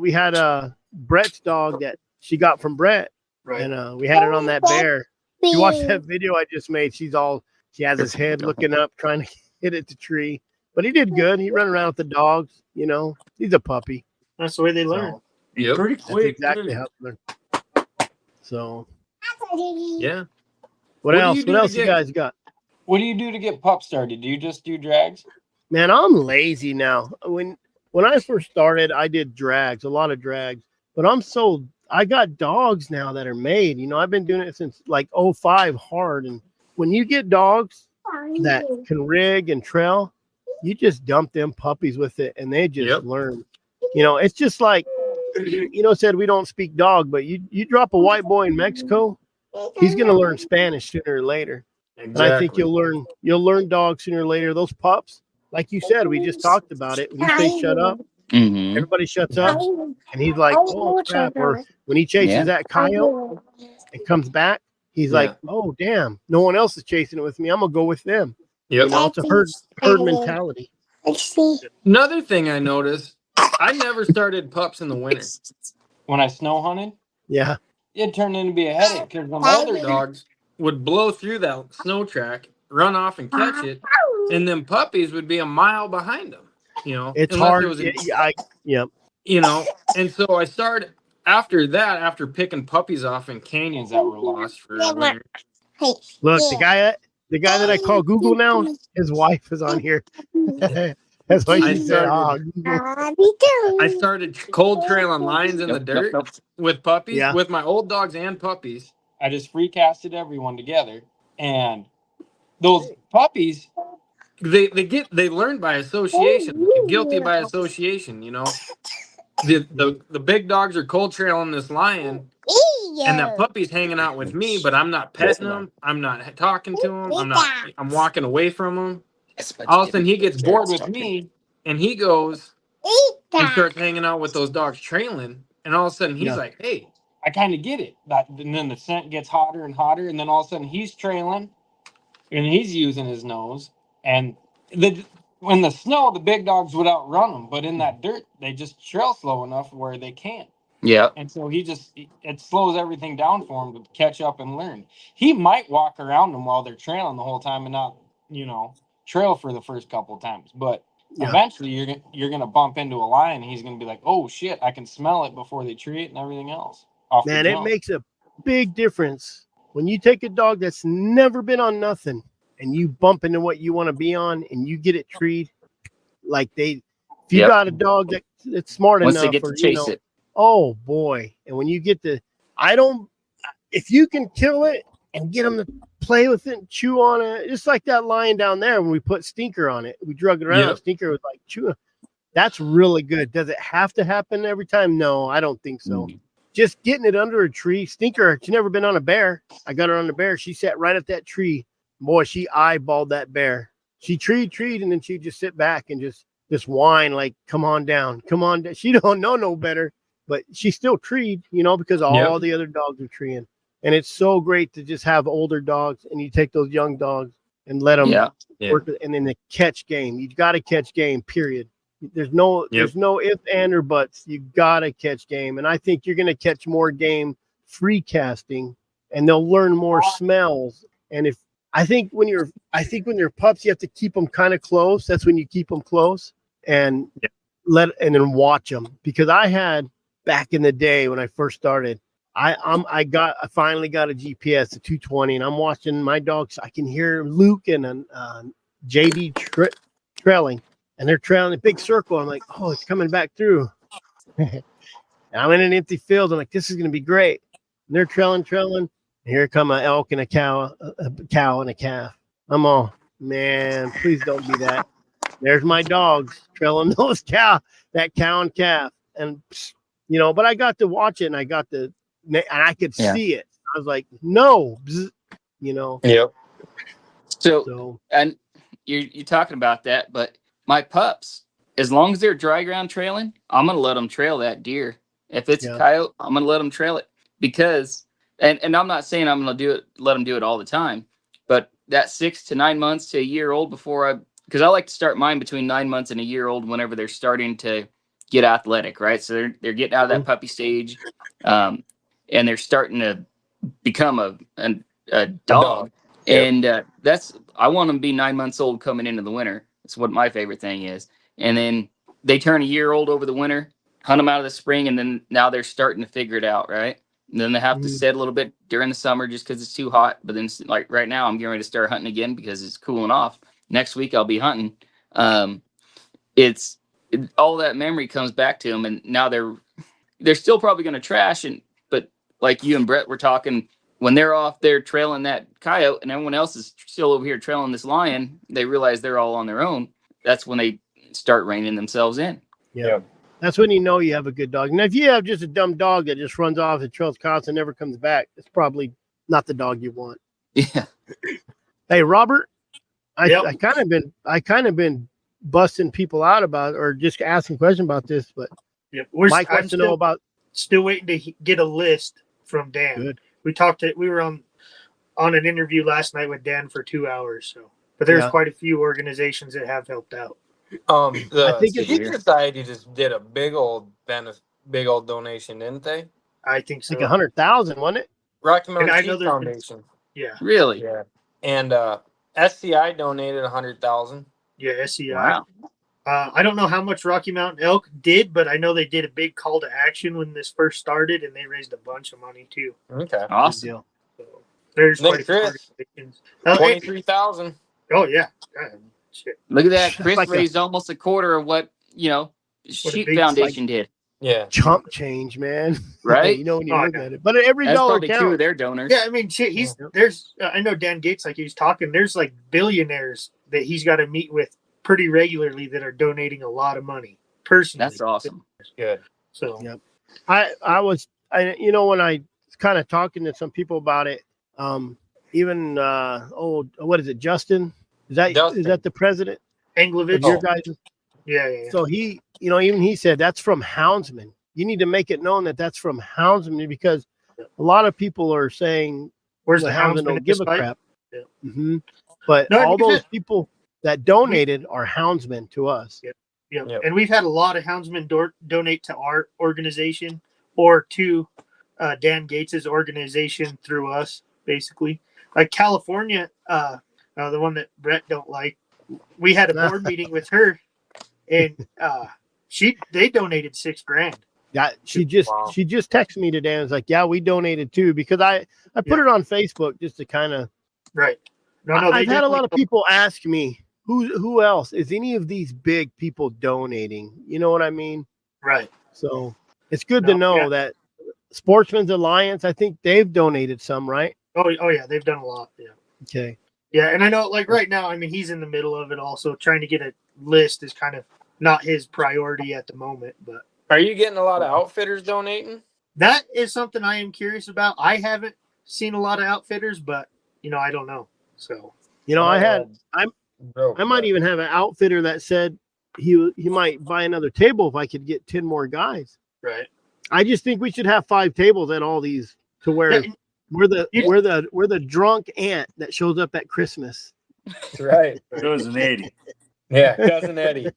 We had Brett's dog that she got from Brett, and we had it on that bear. You watched that video I just made. She has his head looking up, trying to hit it to tree. But he did good. He ran around with the dogs. He's a puppy. That's the way they learn. He's pretty quick. That's exactly how they learn. So yeah. What else? What else you guys got? What do you do to get pup started? Do you just do drags? Man, I'm lazy now. When I first started, I did drags, a lot of drags. But I got dogs now that are made. I've been doing it since like 2005 hard. And when you get dogs that can rig and trail, you just dump them puppies with it and they just learn. It's just like, said we don't speak dog, but you drop a white boy in Mexico, he's going to learn Spanish sooner or later. Exactly. And I think you'll learn dog sooner or later. Those pups, like you said, we just talked about it. When you say shut up, everybody shuts up. And he's like, oh, crap. Or when he chases that coyote and comes back, he's like, oh, damn, no one else is chasing it with me. I'm going to go with them. Yep. It's a herd mentality. Another thing I noticed, I never started pups in the winter. When I snow hunted, it turned into be a headache because the older dogs would blow through that snow track run off and catch it, and then puppies would be a mile behind them. It's unless hard. it was Yep. And so I started after picking puppies off in canyons that were lost for a winter. Look, the guy that I call Google now, his wife is on here. That's why she said, I started cold trailing lines in the dirt with puppies, with my old dogs and puppies. I just free casted everyone together, and those puppies, they learn by association, guilty by association. The big dogs are cold trailing this lion, and that puppy's hanging out with me, but I'm not petting him. I'm not talking to him. I'm walking away from him. All of a sudden, he gets bored with me, and he goes and starts hanging out with those dogs trailing. And all of a sudden, he's like, "Hey, I kind of get it." And then the scent gets hotter and hotter, and then all of a sudden, he's trailing, and he's using his nose. And when the snow, the big dogs would outrun them, but in that dirt, they just trail slow enough where they can't. Yeah. And so it slows everything down for him to catch up and learn. He might walk around them while they're trailing the whole time and not, trail for the first couple of times. But eventually you're going to bump into a lion. And he's going to be like, "Oh shit, I can smell it before they tree it," and everything else. Man, it makes a big difference when you take a dog that's never been on nothing and you bump into what you want to be on and you get it treed. Like if you got a dog that's smart Once enough, they get to chase it. Oh boy. And when you get if you can kill it and get them to play with it and chew on it, just like that lion down there, when we put Stinker on it, we drug it around. Stinker was like chewing. That's really good. Does it have to happen every time? No, I don't think so. Just getting it under a tree. Stinker, she's never been on a bear. I got her on the bear. She sat right at that tree. Boy, she eyeballed that bear. She treed, and then she'd just sit back and just whine like, "Come on down, come on down." She don't know no better, but she still treed, because all the other dogs are treeing. And it's so great to just have older dogs, and you take those young dogs and let them work. And then the catch game. You got to catch game, period. There's no if, and, or buts. You got to catch game. And I think you're going to catch more game free casting, and they'll learn more smells. And I think when you're pups, you have to keep them kind of close. That's when you keep them close and and then watch them. Because I had back in the day when I first started, I finally got a GPS, a 220, and I'm watching my dogs. I can hear Luke and JB trailing, and they're trailing a big circle. I'm like, "Oh, it's coming back through." And I'm in an empty field. I'm like, "This is going to be great." And they're trailing. And here come an elk and a cow and a calf. I'm all, "Man, please don't be that." There's my dogs trailing that cow and calf. And, but I got to watch it, and and I could see it. I was like, "No," Yep. So and you're talking about that, but my pups, as long as they're dry ground trailing, I'm going to let them trail that deer. If it's a coyote, I'm going to let them trail it because, and I'm not saying I'm going to let them do it all the time, but that 6 to 9 months to a year old because I like to start mine between 9 months and a year old whenever they're starting to get athletic, right? So they're getting out of that puppy stage, and they're starting to become a dog. And I want them to be 9 months old coming into the winter. That's what my favorite thing is. And then they turn a year old over the winter, hunt them out of the spring, and then now they're starting to figure it out, right? And then they have to sit a little bit during the summer just because it's too hot. But then, like right now, I'm getting ready to start hunting again because it's cooling off. Next week, I'll be hunting. All that memory comes back to them, and now they're still probably going to trash. But like you and Brett were talking, when they're off there trailing that coyote and everyone else is still over here trailing this lion, they realize they're all on their own. That's when they start reining themselves in. Yeah. That's when you know you have a good dog. And if you have just a dumb dog that just runs off and trails coyotes and never comes back, it's probably not the dog you want. Yeah. Hey, Robert, I kind of been busting people out about, or just asking questions about this, but Mike wants to know about. Still waiting to get a list from Dan. Good. We were on an interview last night with Dan for 2 hours. But there's quite a few organizations that have helped out. I think Seed Society just did a big old donation, didn't they? I think so. Like 100,000, wasn't it? Rocky Mountain Sheep Foundation. Yeah. Really? Yeah. And SCI donated 100,000. Yeah, SCI. Wow. I don't know how much Rocky Mountain Elk did, but I know they did a big call to action when this first started, and they raised a bunch of money too. Okay. Awesome. So there's Then quite a Chris, few. 23,000. Oh yeah. God, shit. Look at that. Chris Like raised almost a quarter of what, Sheep big Foundation did. Yeah. chump change, man. Right? You know when you Oh, look yeah. at it. But every That's dollar probably two of counts. their donors. Yeah, I mean, shit. There's. I know Dan Gates, like he was talking. There's like billionaires that he's got to meet with pretty regularly that are donating a lot of money personally. That's awesome. Good. So Yep. I was when I was kind of talking to some people about it, even what is it, Justin? Is that the president Anglovich, of your guys? yeah. So he, even he said that's from Houndsman. You need to make it known that that's from Houndsman, because a lot of people are saying, Where's well, the Houndsman Houndsman don't at give this a fight? crap. Yeah. Mm-hmm. But No, all because those people that donated are Houndsmen to us. Yeah, Yep. And we've had a lot of Houndsmen donate to our organization or to Dan Gates's organization through us, basically. Like California, the one that Brett don't like, we had a board meeting with her, and they donated $6,000. Yeah, she just texted me today and was like, "Yeah, we donated too," because I put it on Facebook just to kind of right. No, I've had a lot of people ask me who else is any of these big people donating. You know what I mean? Right. So it's good to know that Sportsman's Alliance, I think they've donated some, right? Oh yeah, they've done a lot. Yeah. Okay. Yeah, and I know, like right now, I mean, he's in the middle of it. Also, trying to get a list is kind of not his priority at the moment. But are you getting a lot of outfitters donating? That is something I am curious about. I haven't seen a lot of outfitters, but I don't know. So I might even have an outfitter that said he might buy another table if I could get 10 more guys. Right. I just think we should have 5 tables at all these to where we're the drunk aunt that shows up at Christmas. That's right. Cousin Eddie. Yeah, Cousin Eddie.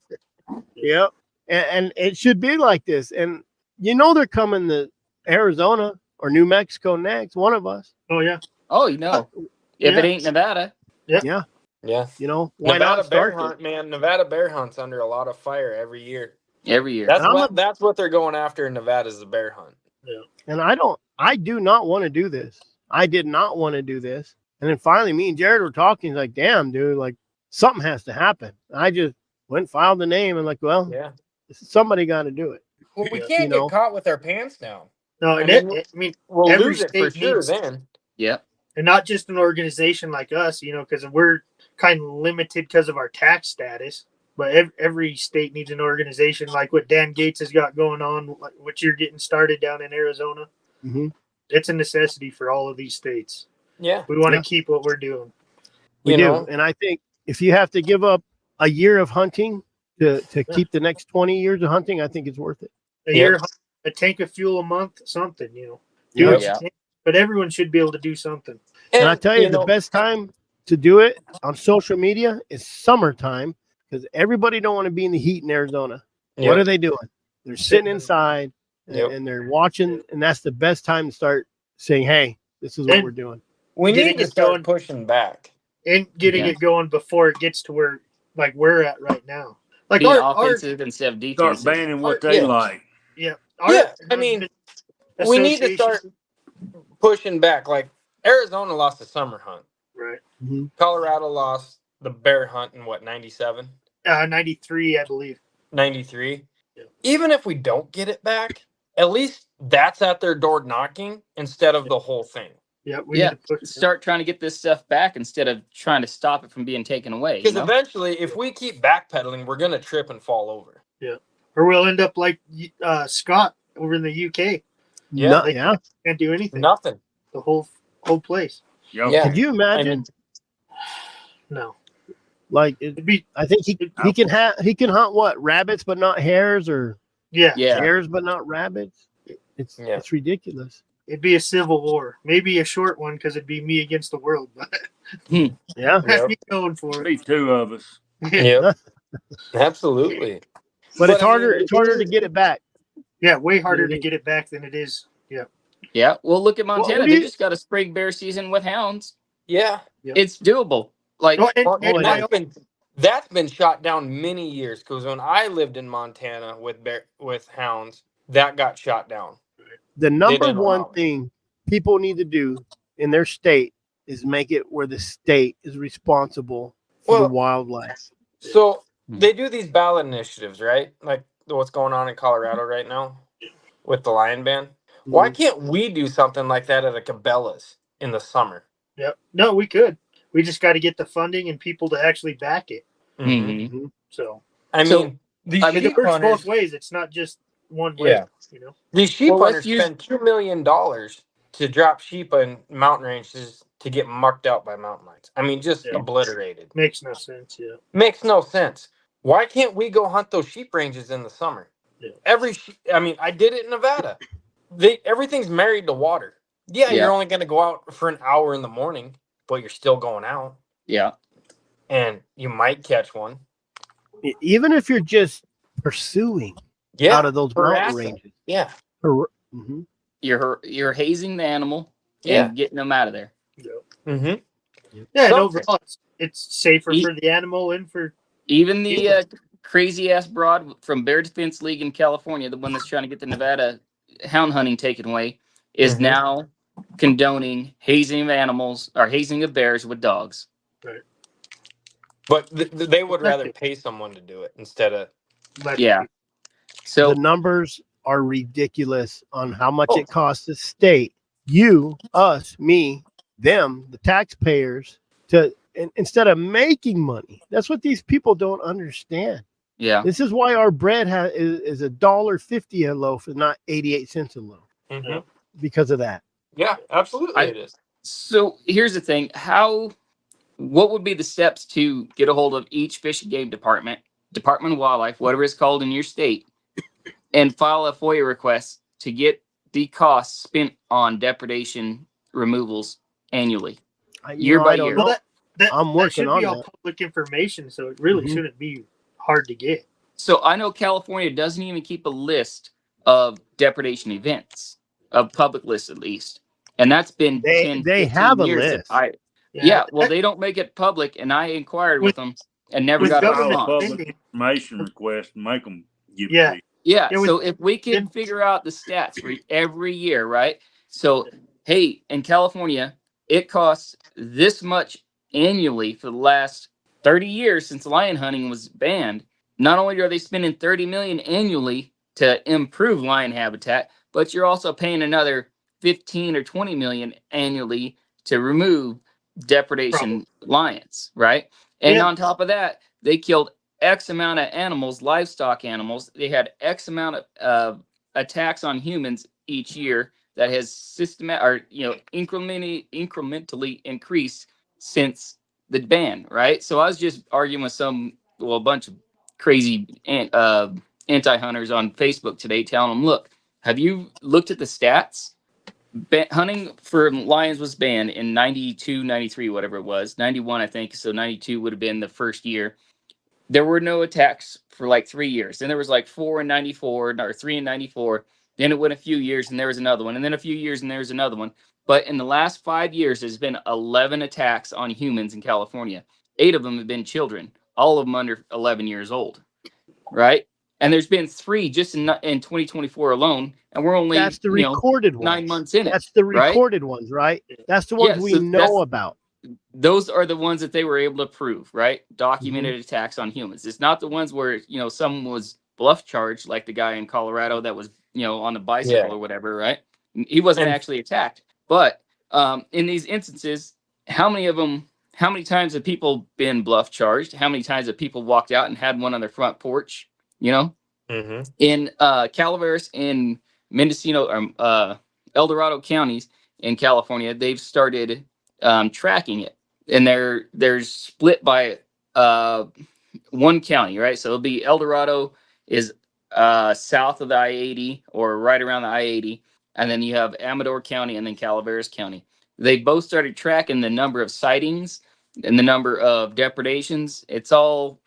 Yep. And it should be like this. And they're coming to Arizona or New Mexico next, one of us. Oh yeah. Oh, if it ain't Nevada. Yeah. Yeah. Why Nevada not bear start hunt, man. Nevada bear hunt's under a lot of fire every year. Every year. That's what they're going after in Nevada is the bear hunt. Yeah. And I do not want to do this. I did not want to do this. And then finally me and Jared were talking. He's like, damn, dude, like something has to happen. I just went and filed the name and like, well, somebody got to do it. Well, we can't get caught with our pants down. No, I mean, we'll every lose it for sure then. Yeah. And not just an organization like us, because we're kind of limited because of our tax status. But every state needs an organization like what Dan Gates has got going on, like what you're getting started down in Arizona. Mm-hmm. It's a necessity for all of these states. Yeah. We want to keep what we're doing. We do. And I think if you have to give up a year of hunting to keep the next 20 years of hunting, I think it's worth it. A year, a tank of fuel a month, something, Do what you can, but everyone should be able to do something. And I tell you, the best time to do it on social media is summertime, because everybody don't want to be in the heat in Arizona. Yep. What are they doing? They're sitting inside and they're watching, and that's the best time to start saying, hey, this is what we're doing. We need to start pushing back. And getting it going before it gets to where like we're at right now. Like being offensive instead of defensive. Start banning what they like. Yeah. I mean, we need to start pushing back. Like Arizona lost the summer hunt. Right. Mm-hmm. Colorado lost the bear hunt in 97? 93, I believe. 93. Yeah. Even if we don't get it back, at least that's at their door knocking instead of the whole thing. Yeah, we need to start trying to get this stuff back instead of trying to stop it from being taken away. Because eventually, if we keep backpedaling, we're going to trip and fall over. Yeah. Or we'll end up like Scott over in the UK. Yeah. Can't do anything. Nothing. The whole place. Yeah. Could you imagine? No. Like I think he can hunt what, rabbits but not hares, or hares but not rabbits. It's ridiculous. It'd be a civil war, maybe a short one because it'd be me against the world. But that's me going for it. Be 2 of us. Yep, absolutely. But it's harder. It's harder to get it back. Yeah, way harder to get it back than it is. Yeah. Yeah. Well, look at Montana. They just got a spring bear season with hounds. Yeah. It's doable. Like, that's been shot down many years. Because when I lived in Montana with hounds, that got shot down. The number one thing people need to do in their state is make it where the state is responsible for the wildlife. So they do these ballot initiatives, right? Like what's going on in Colorado right now with the lion ban. Mm-hmm. Why can't we do something like that at a Cabela's in the summer? Yep. No, we could. We just got to get the funding and people to actually back it. Mm-hmm. So, I mean, it works both ways. It's not just one way. Yeah. You know, these sheep hunters spend $2 million to drop sheep in mountain ranges to get marked out by mountain lions. I mean, just obliterated. Makes no sense. Yeah. Makes no sense. Why can't we go hunt those sheep ranges in the summer? Yeah. I did it in Nevada. Everything's married to water. Yeah, you're only going to go out for an hour in the morning, but you're still going out. Yeah. And you might catch one. Even if you're just pursuing out of those mountain ranges. Yeah. Mm-hmm. You're hazing the animal and getting them out of there. Yeah. Mm-hmm. Yeah, and overall, it's safer for the animal and for even the crazy ass broad from Bear Defense League in California, the one that's trying to get the Nevada hound hunting taken away, is now condoning hazing of animals or hazing of bears with dogs. Right. But they would rather pay someone to do it instead of. So the numbers are ridiculous on how much it costs the state, you, us, me, them, the taxpayers, to instead of making money. That's what these people don't understand. Yeah. This is why our bread is $1.50 a loaf and not 88 cents a loaf. Mm-hmm. Because of that. Yeah, absolutely it is. So here's the thing. What would be the steps to get a hold of each Fish and Game Department of Wildlife, whatever it's called in your state, and file a FOIA request to get the costs spent on depredation removals annually, year by year? Well, I'm working on that. That should be all public information, so it really shouldn't be hard to get. So I know California doesn't even keep a list of depredation events, of public lists at least, and that's been 10, they have a list. Well, they don't make it public, and I inquired with them and never got a response. Public information request, make them give it. Yeah. So if we can figure out the stats for every year, right? So, hey, in California, it costs this much annually for the last 30 years since lion hunting was banned. Not only are they spending $30 million annually to improve lion habitat, but you're also paying another 15 or 20 million annually to remove depredation lions, right? And on top of that, they killed X amount of animals, livestock animals. They had X amount of attacks on humans each year that has incrementally increased since the ban, right? So I was just arguing with a bunch of crazy anti-hunters on Facebook today, telling them, look, have you looked at the stats? Hunting for lions was banned in 92, 93, whatever it was, 91, I think. So 92 would have been the first year. There were no attacks for like 3 years. Then there was like 4 in 94 or 3 in 94. Then it went a few years and there was another one. And then a few years and there was another one. But in the last 5 years, there's been 11 attacks on humans in California. 8 of them have been children, all of them under 11 years old, right? And there's been 3 just in 2024 alone, and we're only that's the recorded ones. 9 months in it. That's the recorded ones, right? That's the ones we know about. Those are the ones that they were able to prove, right? Documented attacks on humans. It's not the ones where someone was bluff charged, like the guy in Colorado that was on the bicycle or whatever, right? He wasn't actually attacked. But in these instances, how many times have people been bluff charged? How many times have people walked out and had one on their front porch? In Calaveras and Mendocino, El Dorado counties in California, they've started tracking it, and they're split by one county, right? So it'll be El Dorado is south of the I-80 or right around the I-80, and then you have Amador County and then Calaveras County. They both started tracking the number of sightings and the number of depredations. It's all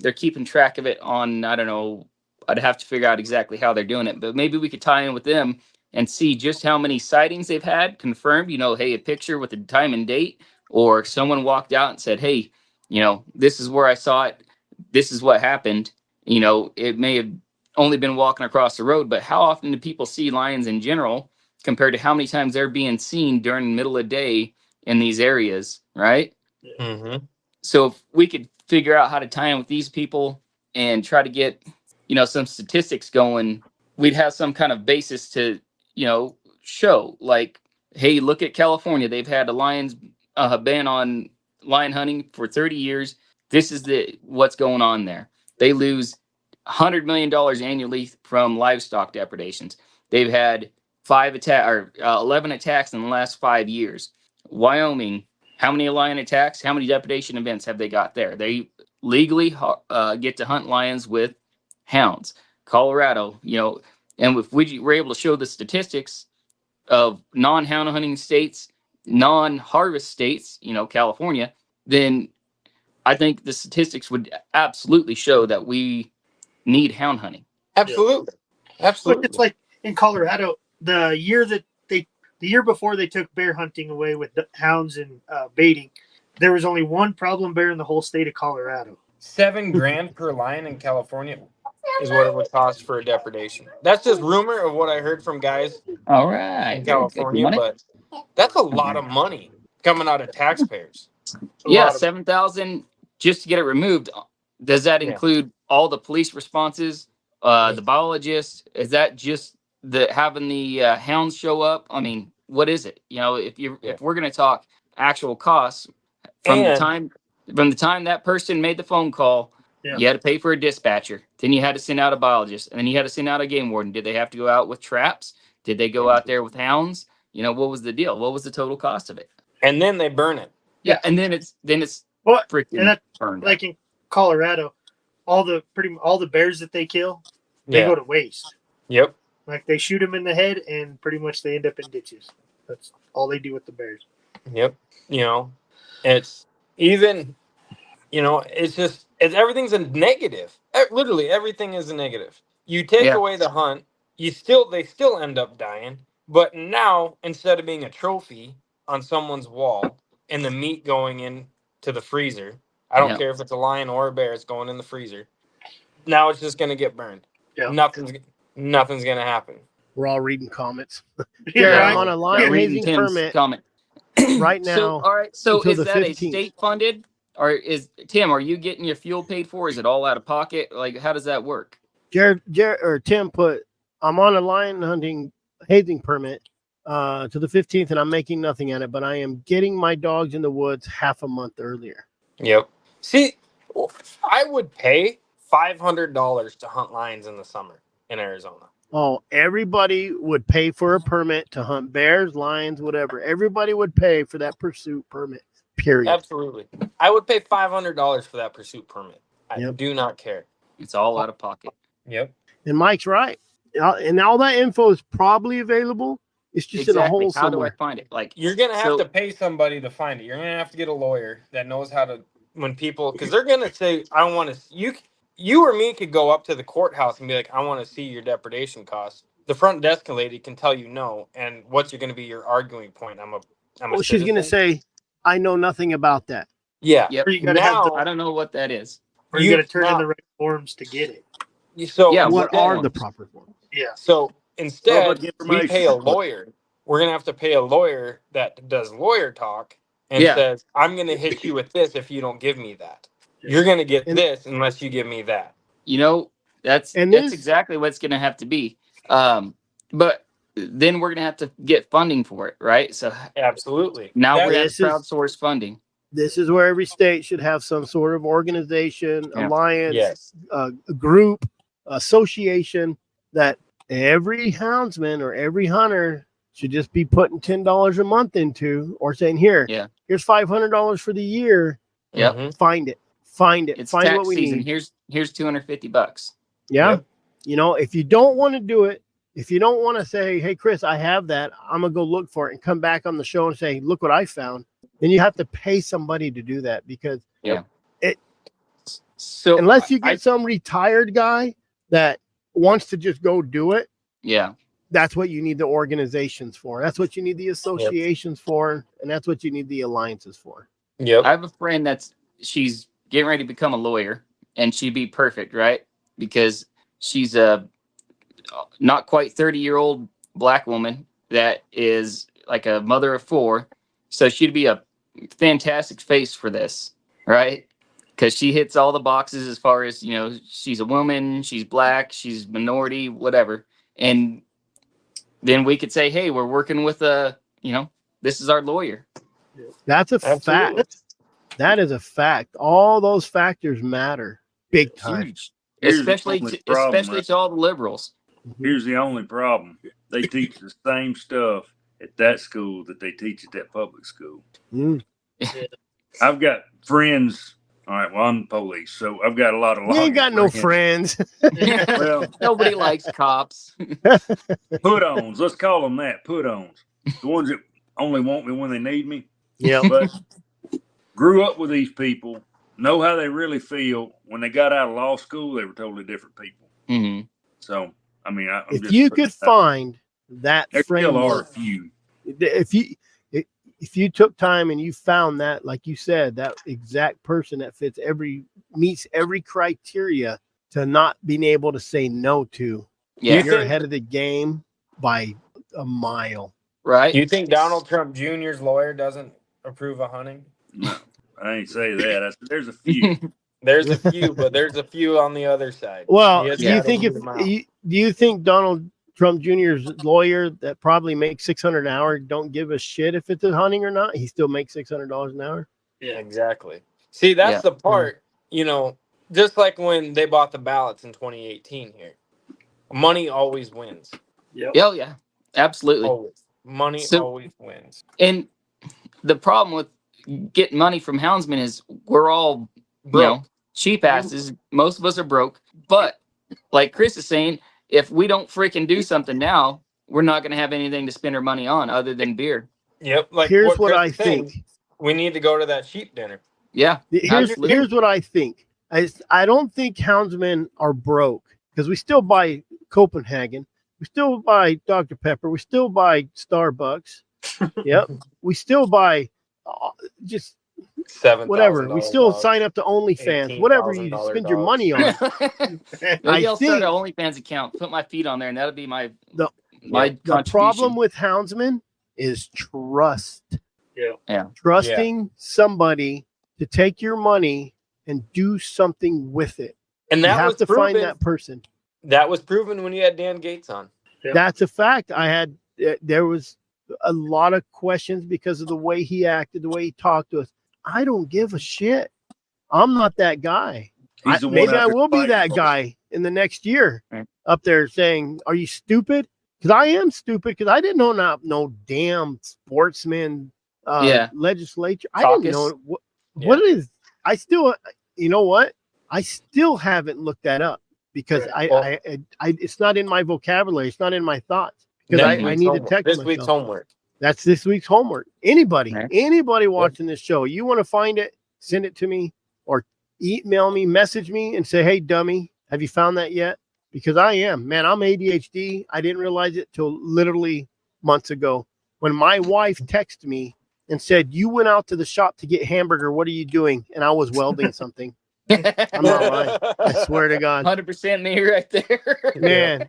they're keeping track of it on, I don't know, I'd have to figure out exactly how they're doing it, but maybe we could tie in with them and see just how many sightings they've had confirmed, hey, a picture with the time and date, or someone walked out and said, hey, this is where I saw it. This is what happened. It may have only been walking across the road, but how often do people see lions in general compared to how many times they're being seen during the middle of the day in these areas, right? Mm-hmm. So if we could figure out how to tie in with these people and try to get, some statistics going, we'd have some kind of basis to, show like, hey, look at California. They've had a lion's ban on lion hunting for 30 years. This is what's going on there. They lose $100 million annually from livestock depredations. They've had 11 attacks in the last 5 years. Wyoming, how many lion attacks? How many depredation events have they got there? They legally get to hunt lions with hounds. Colorado, and if we were able to show the statistics of non-hound hunting states, non-harvest states, California, then I think the statistics would absolutely show that we need hound hunting. Absolutely. Absolutely. But it's like in Colorado, the year before they took bear hunting away with the hounds and baiting, there was only one problem bear in the whole state of Colorado. $7,000 per lion in California is what it would cost for a depredation. That's just rumor of what I heard from guys All right. in California, but that's a lot of money coming out of taxpayers. Yeah, $7,000 just to get it removed. Does that include all the police responses, the biologists? Is that just having the hounds show up? I mean, what is it? If we're going to talk actual costs from the time that person made the phone call, you had to pay for a dispatcher. Then you had to send out a biologist, and then you had to send out a game warden. Did they have to go out with traps? Did they go out there with hounds? What was the deal? What was the total cost of it? And then they burn it. Yeah, and then it's freaking burned. Like in Colorado, all the bears that they kill, they go to waste. Yep. Like they shoot them in the head, and pretty much they end up in ditches. That's all they do with the bears. Yep. It's even, everything's a negative. Literally everything is a negative. You take away the hunt, they still end up dying. But now, instead of being a trophy on someone's wall and the meat going into the freezer, I don't care if it's a lion or a bear, it's going in the freezer. Now it's just going to get burned. Yeah. Nothing's going to happen. We're all reading comments. I'm on a lion hazing permit comment right now. So is that 15th. A state funded, or is Tim? Are you getting your fuel paid for? Is it all out of pocket? Like, how does that work? Jared or Tim put, I'm on a lion hunting hazing permit to the 15th, and I'm making nothing at it, but I am getting my dogs in the woods half a month earlier. Yep. See, I would pay $500 to hunt lions in the summer in Arizona. Oh, everybody would pay for a permit to hunt bears, lions, whatever. Everybody would pay for that pursuit permit, period. Absolutely. I would pay $500 for that pursuit permit. I do not care. It's all out of pocket. Yep. And Mike's right. And all that info is probably available. It's just in a hole somewhere. How do I find it? Like, you're going to have to pay somebody to find it. You're going to have to get a lawyer that knows how to, because they're going to say, I want to, you or me could go up to the courthouse and be like, I want to see your depredation costs. The front desk lady can tell you no. And what's going to be your arguing point? She's going to say, I know nothing about that. Yeah. Yep. I don't know what that is. Or you got to turn in the right forms to get it. So what are the proper forms? Yeah. So instead, we pay a lawyer. We're going to have to pay a lawyer that does lawyer talk and says, I'm going to hit you with this if you don't give me that. You're going to get this unless you give me that. That's exactly what it's going to have to be. But then we're going to have to get funding for it, right? So absolutely. Now we have crowdsource funding. This is where every state should have some sort of organization, alliance, a group, association that every houndsman or every hunter should just be putting $10 a month into, or saying, here's $500 for the year. Yep. Find it. It's find tax what we season. need. Here's $250. Yeah. Yep. If you don't want to do it, if you don't want to say, hey, Chris, I have that, I'm going to go look for it and come back on the show and say, look what I found. Then you have to pay somebody to do that, because unless you get some retired guy that wants to just go do it, that's what you need the organizations for. That's what you need the associations for, and that's what you need the alliances for. Yep. I have a friend she's getting ready to become a lawyer, and she'd be perfect, right? Because she's a not quite 30-year-old black woman that is like a mother of 4. So she'd be a fantastic face for this, right? Because she hits all the boxes as far as, she's a woman, she's black, she's minority, whatever. And then we could say, hey, we're working with this is our lawyer. That's a fact. That is a fact. All those factors matter big time. Huge. Especially to all the liberals. Here's the only problem. They teach the same stuff at that school that they teach at that public school. I've got friends. All right, well, I'm the police, so I've got a lot of. You ain't got no friends. Well, nobody likes cops. Put-ons. Let's call them that. Put-ons. The ones that only want me when they need me. Yeah. But grew up with these people, know how they really feel. When they got out of law school, they were totally different people. Mm-hmm. So, I mean, if you could find that framework, there still are a few. If you took time and you found that, like you said, that exact person that meets every criteria to not being able to say no to, you're ahead of the game by a mile. Right? You think Donald Trump Jr.'s lawyer doesn't approve of hunting? No, I ain't say that. I said there's a few. There's a few, but there's a few on the other side. Well, do you think Donald Trump Jr.'s lawyer that probably makes $600 an hour don't give a shit if it's a hunting or not? He still makes $600 an hour. Yeah, exactly. See, that's the part, just like when they bought the ballots in 2018 here. Money always wins. Yep. Oh, yeah. Absolutely. Always. Money always wins. And the problem with getting money from Houndsman is we're all, cheap asses. Most of us are broke. But like Chris is saying, if we don't freaking do something now, we're not going to have anything to spend our money on other than beer. Yep. Like here's what I think. We need to go to that sheep dinner. Yeah. Here's what I think. I don't think Houndsmen are broke because we still buy Copenhagen. We still buy Dr. Pepper. We still buy Starbucks. Yep. We still buy just whatever. We still sign up to OnlyFans. Whatever you spend your money on. Maybe I'll start an OnlyFans account. Put my feet on there, and that'll be my the problem with Houndsman is trust. Yeah. Trusting somebody to take your money and do something with it. And that you have to find that person. That was proven when you had Dan Gates on. Yep. That's a fact. There was a lot of questions because of the way he acted, the way he talked to us. I don't give a shit. I'm not that guy. Maybe I will be that guy in the next year up there saying, are you stupid? Because I am stupid because I didn't know no damn sportsman legislature. Caucus. I didn't know what it is. I still, you know what? I still haven't looked that up because I it's not in my vocabulary. It's not in my thoughts because I need to text this myself. Week's homework. That's this week's homework. Anybody watching this show, you want to find it, send it to me or email me, message me and say, hey, dummy, have you found that yet? Because I'm ADHD. I didn't realize it till literally months ago when my wife texted me and said, you went out to the shop to get hamburger. What are you doing? And I was welding something. I'm not lying. I swear to God. 100% me right there. Man,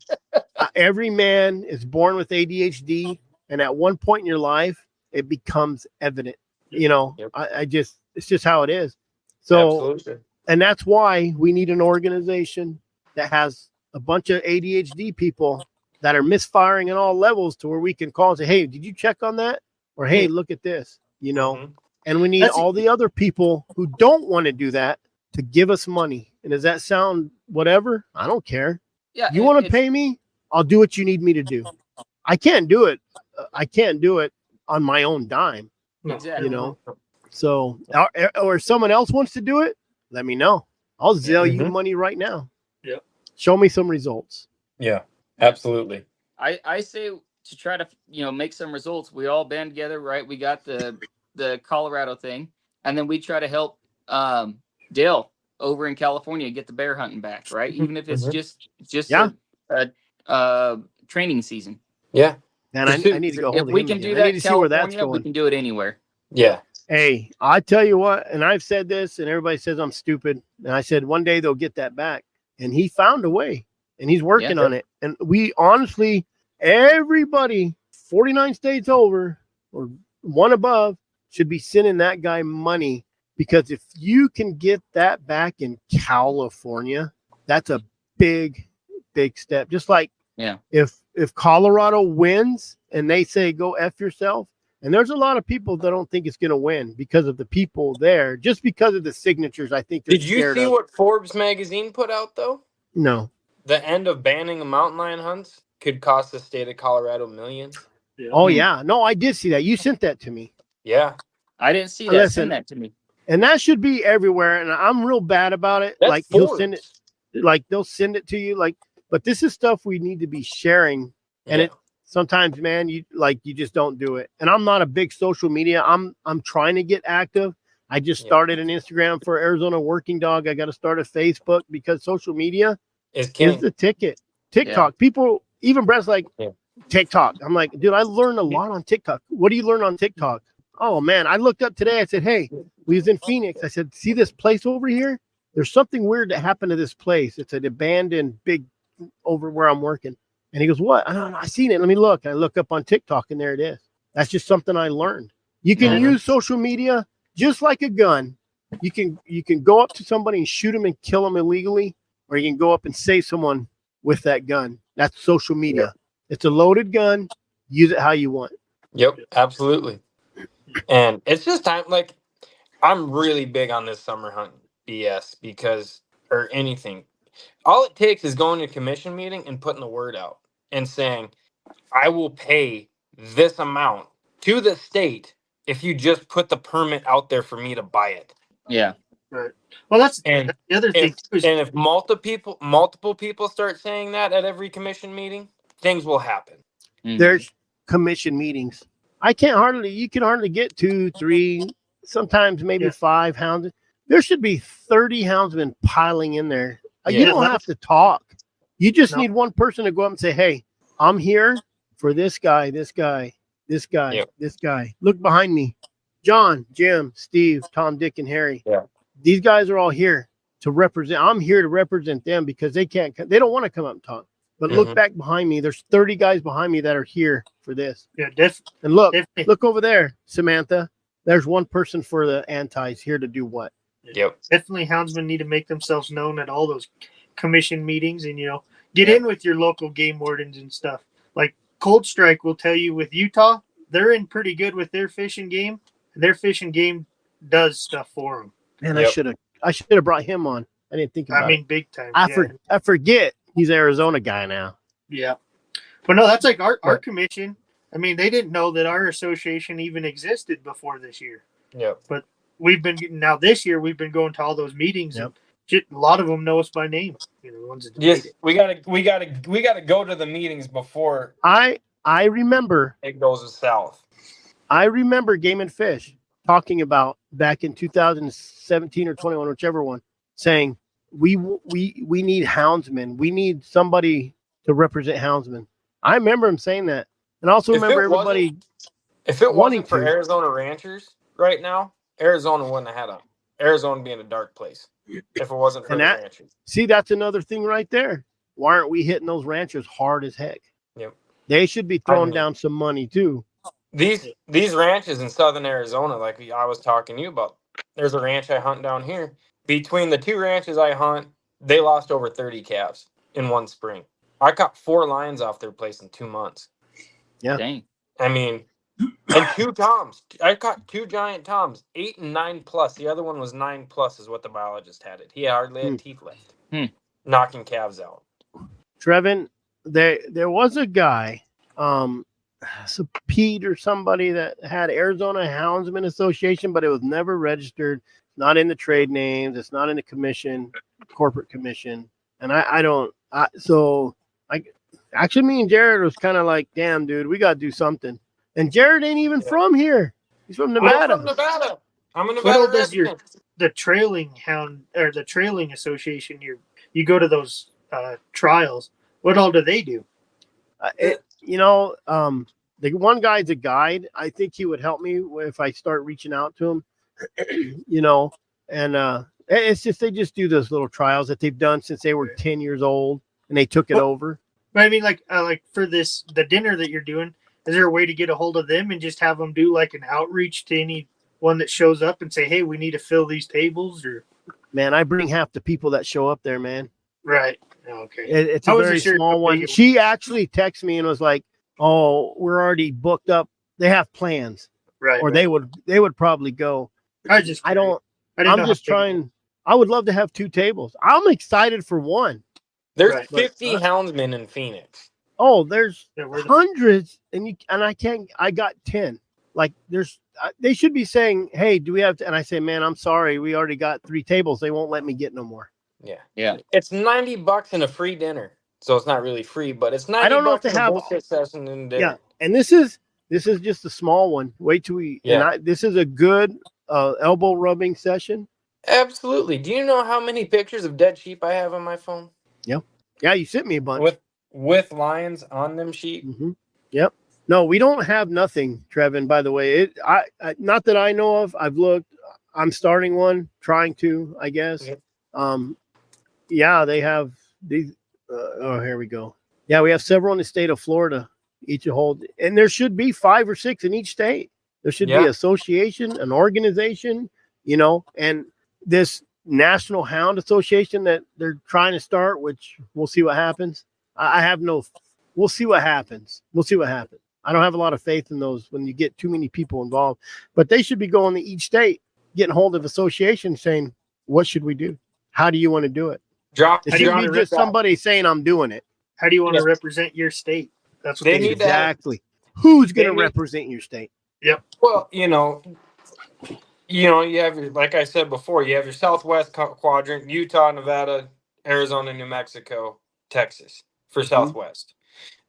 every man is born with ADHD. And at one point in your life, it becomes evident. It's just how it is. So, absolutely. And that's why we need an organization that has a bunch of ADHD people that are misfiring at all levels to where we can call and say, hey, did you check on that? Or, hey, look at this, and we need all the other people who don't want to do that to give us money. And does that sound whatever? I don't care. Yeah, you want to pay me? I'll do what you need me to do. I can't do it. I can't do it on my own dime. Exactly. So, or if someone else wants to do it, let me know. I'll Zelle you money right now. Yeah. Show me some results. Yeah, absolutely. I say to try to, make some results. We all band together, right? We got the Colorado thing, and then we try to help Dale over in California get the bear hunting back, right? Even if it's just a training season. Yeah. And I need to go hold If we him can again. do I that need in to see where that's California, we going. can do it anywhere. Yeah. Hey, I tell you what, and I've said this, and everybody says I'm stupid. And I said one day they'll get that back. And he found a way, and he's working on it. And we honestly, everybody, 49 states over or one above, should be sending that guy money, because if you can get that back in California, that's a big step. Just like if Colorado wins and they say go F yourself, and there's a lot of people that don't think it's going to win because of the people there, just because of the signatures. I think they're Did you see what Forbes magazine put out, though? No. The end of banning the mountain lion hunts could cost the state of Colorado millions. Yeah. Oh, yeah. No, I did see that. You sent that to me. Yeah. I didn't see that. Send that to me. And that should be everywhere. And I'm real bad about it. That's like Forbes. He'll send it, like they'll send it to you. Like, but this is stuff we need to be sharing. And it sometimes, man, you just don't do it. And I'm not a big social media. I'm trying to get active. I just started an Instagram for Arizona Working Dog. I got to start a Facebook, because social media is the ticket. TikTok. People, even Brett's like, TikTok. I'm like, dude, I learned a lot on TikTok. What do you learn on TikTok? Oh, man. I looked up today. I said, hey, we was in Phoenix. I said, see this place over here? There's something weird that happened to this place. It's an abandoned big over where I'm working. And he goes, what? I seen it. Let me look. I look up on TikTok, and there it is. That's just something I learned. You can use social media just like a gun. You can go up to somebody and shoot them and kill them illegally, or you can go up and save someone with that gun. That's social media. Yep. It's a loaded gun. Use it how you want. Yep, absolutely. And it's just time. Like, I'm really big on this summer hunt BS or anything. All it takes is going to a commission meeting and putting the word out and saying, I will pay this amount to the state if you just put the permit out there for me to buy it. Yeah. Right. Well, that's the other thing. And if multiple people start saying that at every commission meeting, things will happen. Mm-hmm. There's commission meetings. You can hardly get 2, 3, sometimes maybe 5 hounds. There should be 30 houndsmen piling in there. You don't have to talk. You just need one person to go up and say, hey, I'm here for this guy, this guy, this guy, this guy. Look behind me. John, Jim, Steve, Tom, Dick, and Harry. Yeah. These guys are all here to represent. I'm here to represent them, because they don't want to come up and talk. But look back behind me. There's 30 guys behind me that are here for this. Yeah, definitely. And look over there, Samantha. There's one person for the antis here to do what? Yep. Definitely houndsmen need to make themselves known at all those commission meetings, and get in with your local game wardens and stuff. Like Cold Strike will tell you with Utah, they're in pretty good with their fish and game, and their fish and game does stuff for them. Man, I should have brought him on. I didn't think about it. I mean, big time. I forget he's an Arizona guy now. Yeah. But no, that's like our commission. I mean, they didn't know that our association even existed before this year. Yeah. But this year we've been going to all those meetings. Yep. And a lot of them know us by name. The ones that yes, we gotta go to the meetings before. I remember it goes south. I remember Game and Fish talking about back in 2017 or 21, whichever one, saying we need houndsmen. We need somebody to represent houndsmen. I remember him saying that, and I also remember everybody. If it wasn't for Arizona ranchers right now, Arizona wouldn't have had Arizona being a dark place. If it wasn't for the ranchers. See, that's another thing right there. Why aren't we hitting those ranchers hard as heck? Yep. They should be throwing down some money too. These ranches in southern Arizona, like I was talking to you about, there's a ranch I hunt down here. Between the 2 ranches I hunt, they lost over 30 calves in one spring. I caught 4 lions off their place in 2 months. Yeah. Dang. I mean, and 2 toms. I caught 2 giant toms, 8 and 9 plus. The other one was 9 plus is what the biologist had it. He hardly had teeth left. Knocking calves out. Trevin, there was a guy, Pete or somebody that had Arizona Houndsman Association, but it was never registered. Not in the trade names. It's not in the commission, corporate commission. And actually me and Jared was kind of like, damn, dude, we got to do something. And Jared ain't even from here. He's from Nevada. I'm from Nevada. I'm a Nevada resident. The trailing hound or the trailing association, you go to those trials. What all do they do? the one guy's a guide. I think he would help me if I start reaching out to him. And it's just they just do those little trials that they've done since they were 10 years old, and they took it over. But I mean, like for the dinner that you're doing, is there a way to get a hold of them and just have them do like an outreach to anyone that shows up and say, hey, we need to fill these tables? Or man, I bring half the people that show up there, man. Right. Okay. It's a very small one. She actually texted me and was like, oh, we're already booked up. They have plans. Right. Or they would probably go. I'm just trying. I would love to have 2 tables. I'm excited for one. There's 50 houndsmen in Phoenix. Oh, there's hundreds, and I got 10. Like they should be saying, hey, do we have to? And I say, man, I'm sorry. We already got 3 tables. They won't let me get no more. Yeah. It's $90 and a free dinner. So it's not really free, but it's $90. I don't know if they have bullshit session in dinner. Yeah. And this is just a small one. Wait till we, this is a good elbow rubbing session. Absolutely. Do you know how many pictures of dead sheep I have on my phone? Yep. Yeah, you sent me a bunch. With lions on them sheep? Mm-hmm. Yep. No, we don't have nothing, Trevin, by the way. I not that I know of. I've looked. I'm starting one, trying to, I guess. Yep. They have these. Here we go. Yeah, we have several in the state of Florida. Each hold, and there should be 5 or 6 in each state. There should be an association, an organization, and this National Hound Association that they're trying to start, which we'll see what happens. We'll see what happens. I don't have a lot of faith in those when you get too many people involved, but they should be going to each state, getting hold of associations saying, what should we do? How do you want to do it? It shouldn't be just somebody saying I'm doing it. How do you want to represent your state? That's what they need exactly. Who's going to represent your state? Yep. Well, you have like I said before, you have your Southwest quadrant: Utah, Nevada, Arizona, New Mexico, Texas for Southwest,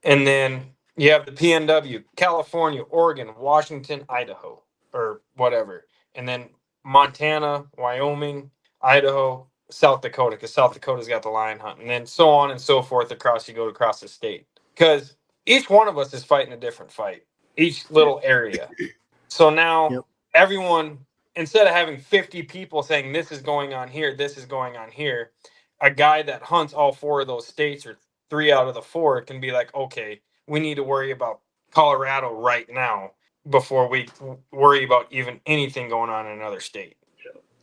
and then you have the PNW: California, Oregon, Washington, Idaho, or whatever, and then Montana, Wyoming, Idaho, South Dakota, because South Dakota's got the lion hunt, and then so on and so forth across the state, because each one of us is fighting a different fight, each little area. So now everyone, instead of having 50 people saying this is going on here, this is going on here, a guy that hunts all 4 of those states or 3 out of the 4 can be like, okay, we need to worry about Colorado right now before we worry about even anything going on in another state.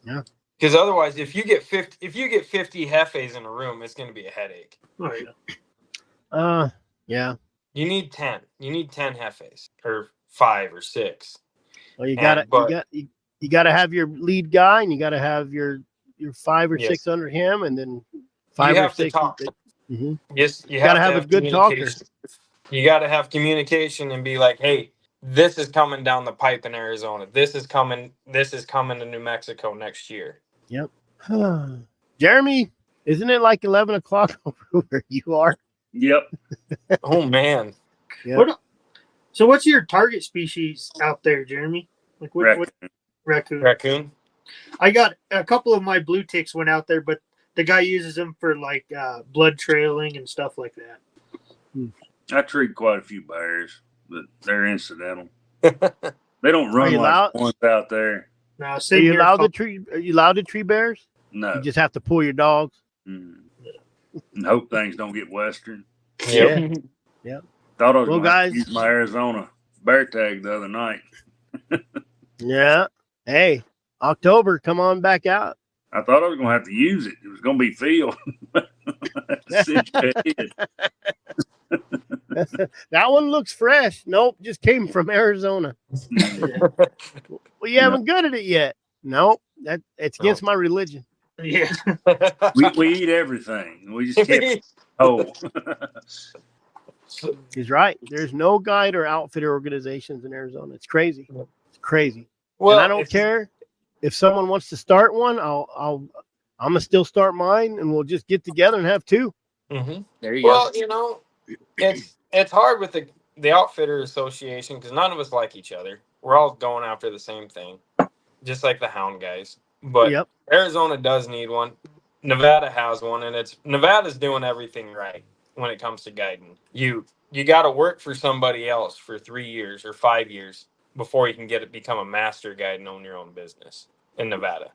Yeah. Because otherwise, if you get 50 heifes in a room, it's going to be a headache. Oh yeah. Yeah. You need 10. You need 10 heifes, or 5 or 6. Well, you gotta have your lead guy, and you gotta have your 5 or 6 under him, and then 5 or 6. To talk. Mm-hmm. Yes, you gotta have a good talker. You gotta have communication and be like, hey, this is coming down the pipe in Arizona. This is coming to New Mexico next year. Yep. Jeremy, isn't it like 11 o'clock over where you are? Yep. Oh man. Yep. So what's your target species out there, Jeremy? Like what? Raccoon. I got a couple of my blue ticks went out there, but the guy uses them for like blood trailing and stuff like that. I treat quite a few bears, but they're incidental. They don't run like ones out there. No, Are you allowed to tree bears? No. You just have to pull your dogs. And hope things don't get western. Yeah. Yep. Thought I was going to use my Arizona bear tag the other night. Yeah. Hey, October, come on back out. I thought I was going to have to use it. It was going to be field. That one looks fresh. Nope, just came from Arizona. Well, you haven't good at it yet. Nope, it's against my religion. Yeah. we eat everything. We just kept whole. He's right. There's no guide or outfitter organizations in Arizona. It's crazy. It's crazy. Well, and I don't care if someone wants to start one. I'm gonna still start mine, and we'll just get together and have 2. Mm-hmm. There you go. Well, it's hard with the outfitter association because none of us like each other. We're all going after the same thing, just like the hound guys. But Arizona does need one. Nevada has one, and Nevada's doing everything right when it comes to guiding. You you got to work for somebody else for 3 years or 5 years before you can become a master guide and own your own business in Nevada.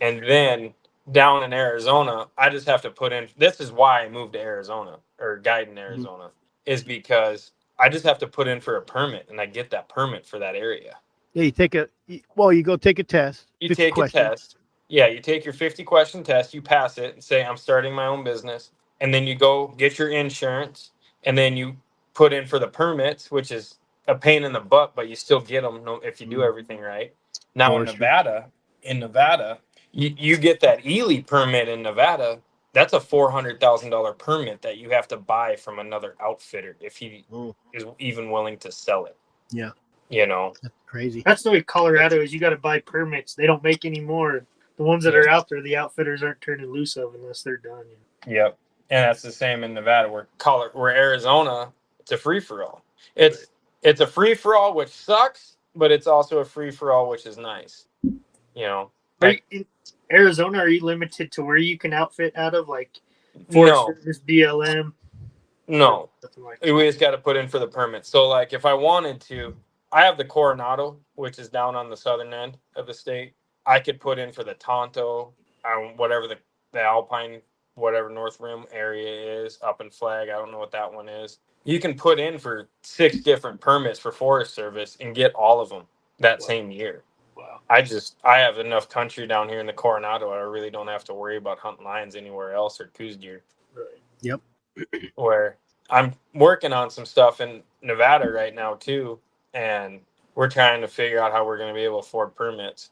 And then down in Arizona, I just have to put in. This is why I moved to Arizona or guide in Arizona, is because I just have to put in for a permit, and I get that permit for that area. Yeah, you go take a test. You take a test. Yeah, you take your 50-question test, you pass it, and say, I'm starting my own business. And then you go get your insurance, and then you put in for the permits, which is a pain in the butt, but you still get them if you do everything right. Now in Nevada, you get that Ely permit in Nevada. That's a $400,000 permit that you have to buy from another outfitter if he is even willing to sell it. Yeah. You know, that's crazy. That's the way Colorado is. You got to buy permits. They don't make any more. The ones that are out there, the outfitters aren't turning loose of unless they're done. Yep. And that's the same in Nevada. Where Arizona, it's a free for all. It's a free for all, which sucks, but it's also a free for all, which is nice. You know, in Arizona, are you limited to where you can outfit out of, like Forest Service, BLM? No, we just got to put in for the permit. So, like, if I wanted to, I have the Coronado, which is down on the southern end of the state. I could put in for the Tonto, whatever the Alpine, whatever North Rim area is, up in Flag. I don't know what that one is. You can put in for 6 different permits for Forest Service and get all of them that same year. Wow. I have enough country down here in the Coronado. I really don't have to worry about hunting lions anywhere else or coos deer. Right. Yep. Where I'm working on some stuff in Nevada right now too, and we're trying to figure out how we're going to be able to afford permits.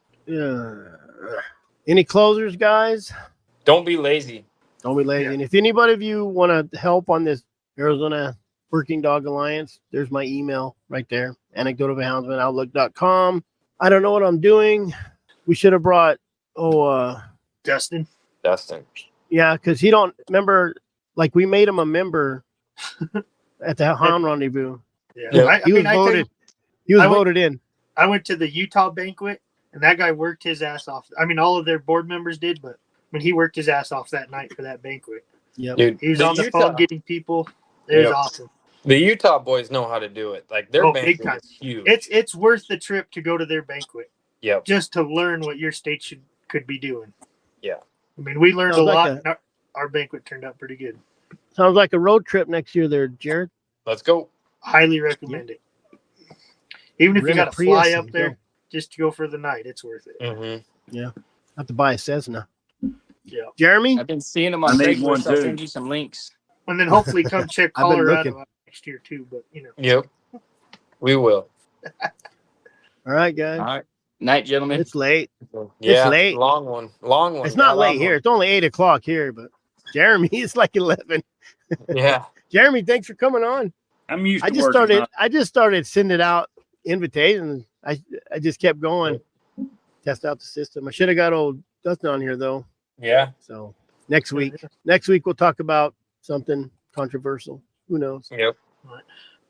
Any closers, guys? Don't be lazy. Don't be lazy. Yeah. And if anybody of you want to help on this Arizona Working Dog Alliance, there's my email right there. anecdoteofhoundsman@outlook.com. I don't know what I'm doing. We should have brought Dustin. Yeah, because he don't remember. Like, we made him a member at the Hound Rendezvous. Yeah, he was voted. He was voted in. I went to the Utah banquet, and that guy worked his ass off. I mean, all of their board members did, but he worked his ass off that night for that banquet. Yeah, he was on the phone getting people. It was awesome. The Utah boys know how to do it. Like, their banquet is huge. It's worth the trip to go to their banquet. Yeah, just to learn what your state could be doing. Yeah, I mean, we learned a lot. Our banquet turned out pretty good. Sounds like a road trip next year there, Jared. Let's go. Highly recommend it. Even if you got to fly up there just to go for the night, it's worth it. Mm-hmm. Yeah. I have to buy a Cessna. Yeah. Jeremy? I've been seeing them on Facebook, so I'll send you some links. And then hopefully come check Colorado out next year too, but Yep. We will. All right, guys. All right. Night, gentlemen. It's late. Yeah, it's late. Long one. It's not late here. It's only 8:00 here, but Jeremy, it's like 11. Yeah. Jeremy, thanks for coming on. I'm used to I just started sending out invitations. I just kept going. Test out the system. I should have got old Dustin on here though. Yeah. So next week we'll talk about something controversial. Who knows? Yep.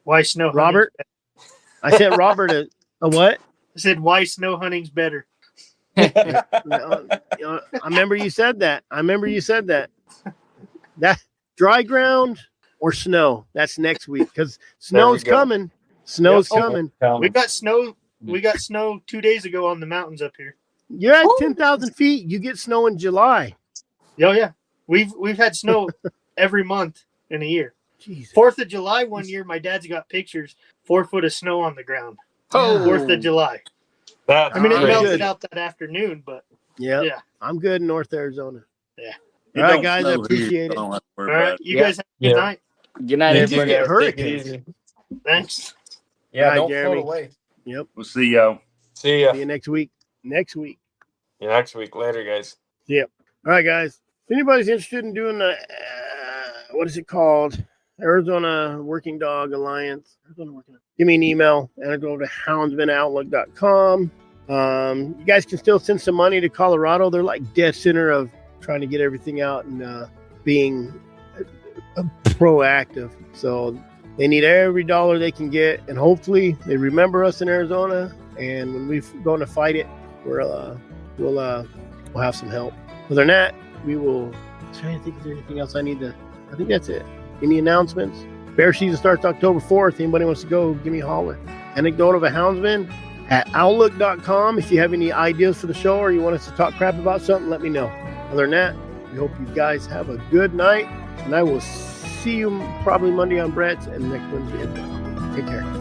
Why snow? Robert? I sent Robert a what? I said, why snow hunting's better. I remember you said that. That dry ground or snow. That's next week because snow's coming. Snow's coming. We got snow. We got snow 2 days ago on the mountains up here. You're at 10,000 feet. You get snow in July. Oh yeah, we've had snow every month in a year. Jesus. 4th of July one year, my dad's got pictures. 4 foot of snow on the ground. Oh, 4th of July. That's it melted out that afternoon, but yeah, I'm good in North Arizona. Yeah. All right, guys, I appreciate it. All right, you guys have a good night. Good night, everybody. Get hurricanes. Thanks. Yeah, right, don't Jeremy. float away. Yep. We'll see y'all. See ya. See you next week. Next week. Later, guys. Yep. All right, guys. If anybody's interested in doing the what is it called? Arizona Working Dog Alliance. Give me an email and go to houndsman@outlook.com. You guys can still send some money to Colorado. They're like dead center of trying to get everything out and being proactive. So they need every dollar they can get, and hopefully they remember us in Arizona. And when we're going to fight it, we'll have some help. Other than that, we will. I'm trying to think if there's anything else I need to. I think that's it. Any announcements? Bear season starts October 4th. Anybody wants to go, give me a holler. Anecdote of a Houndsman at outlook.com. If you have any ideas for the show or you want us to talk crap about something, let me know. Other than that, we hope you guys have a good night, and I will see you probably Monday on Brett's and next Wednesday as well. Take care.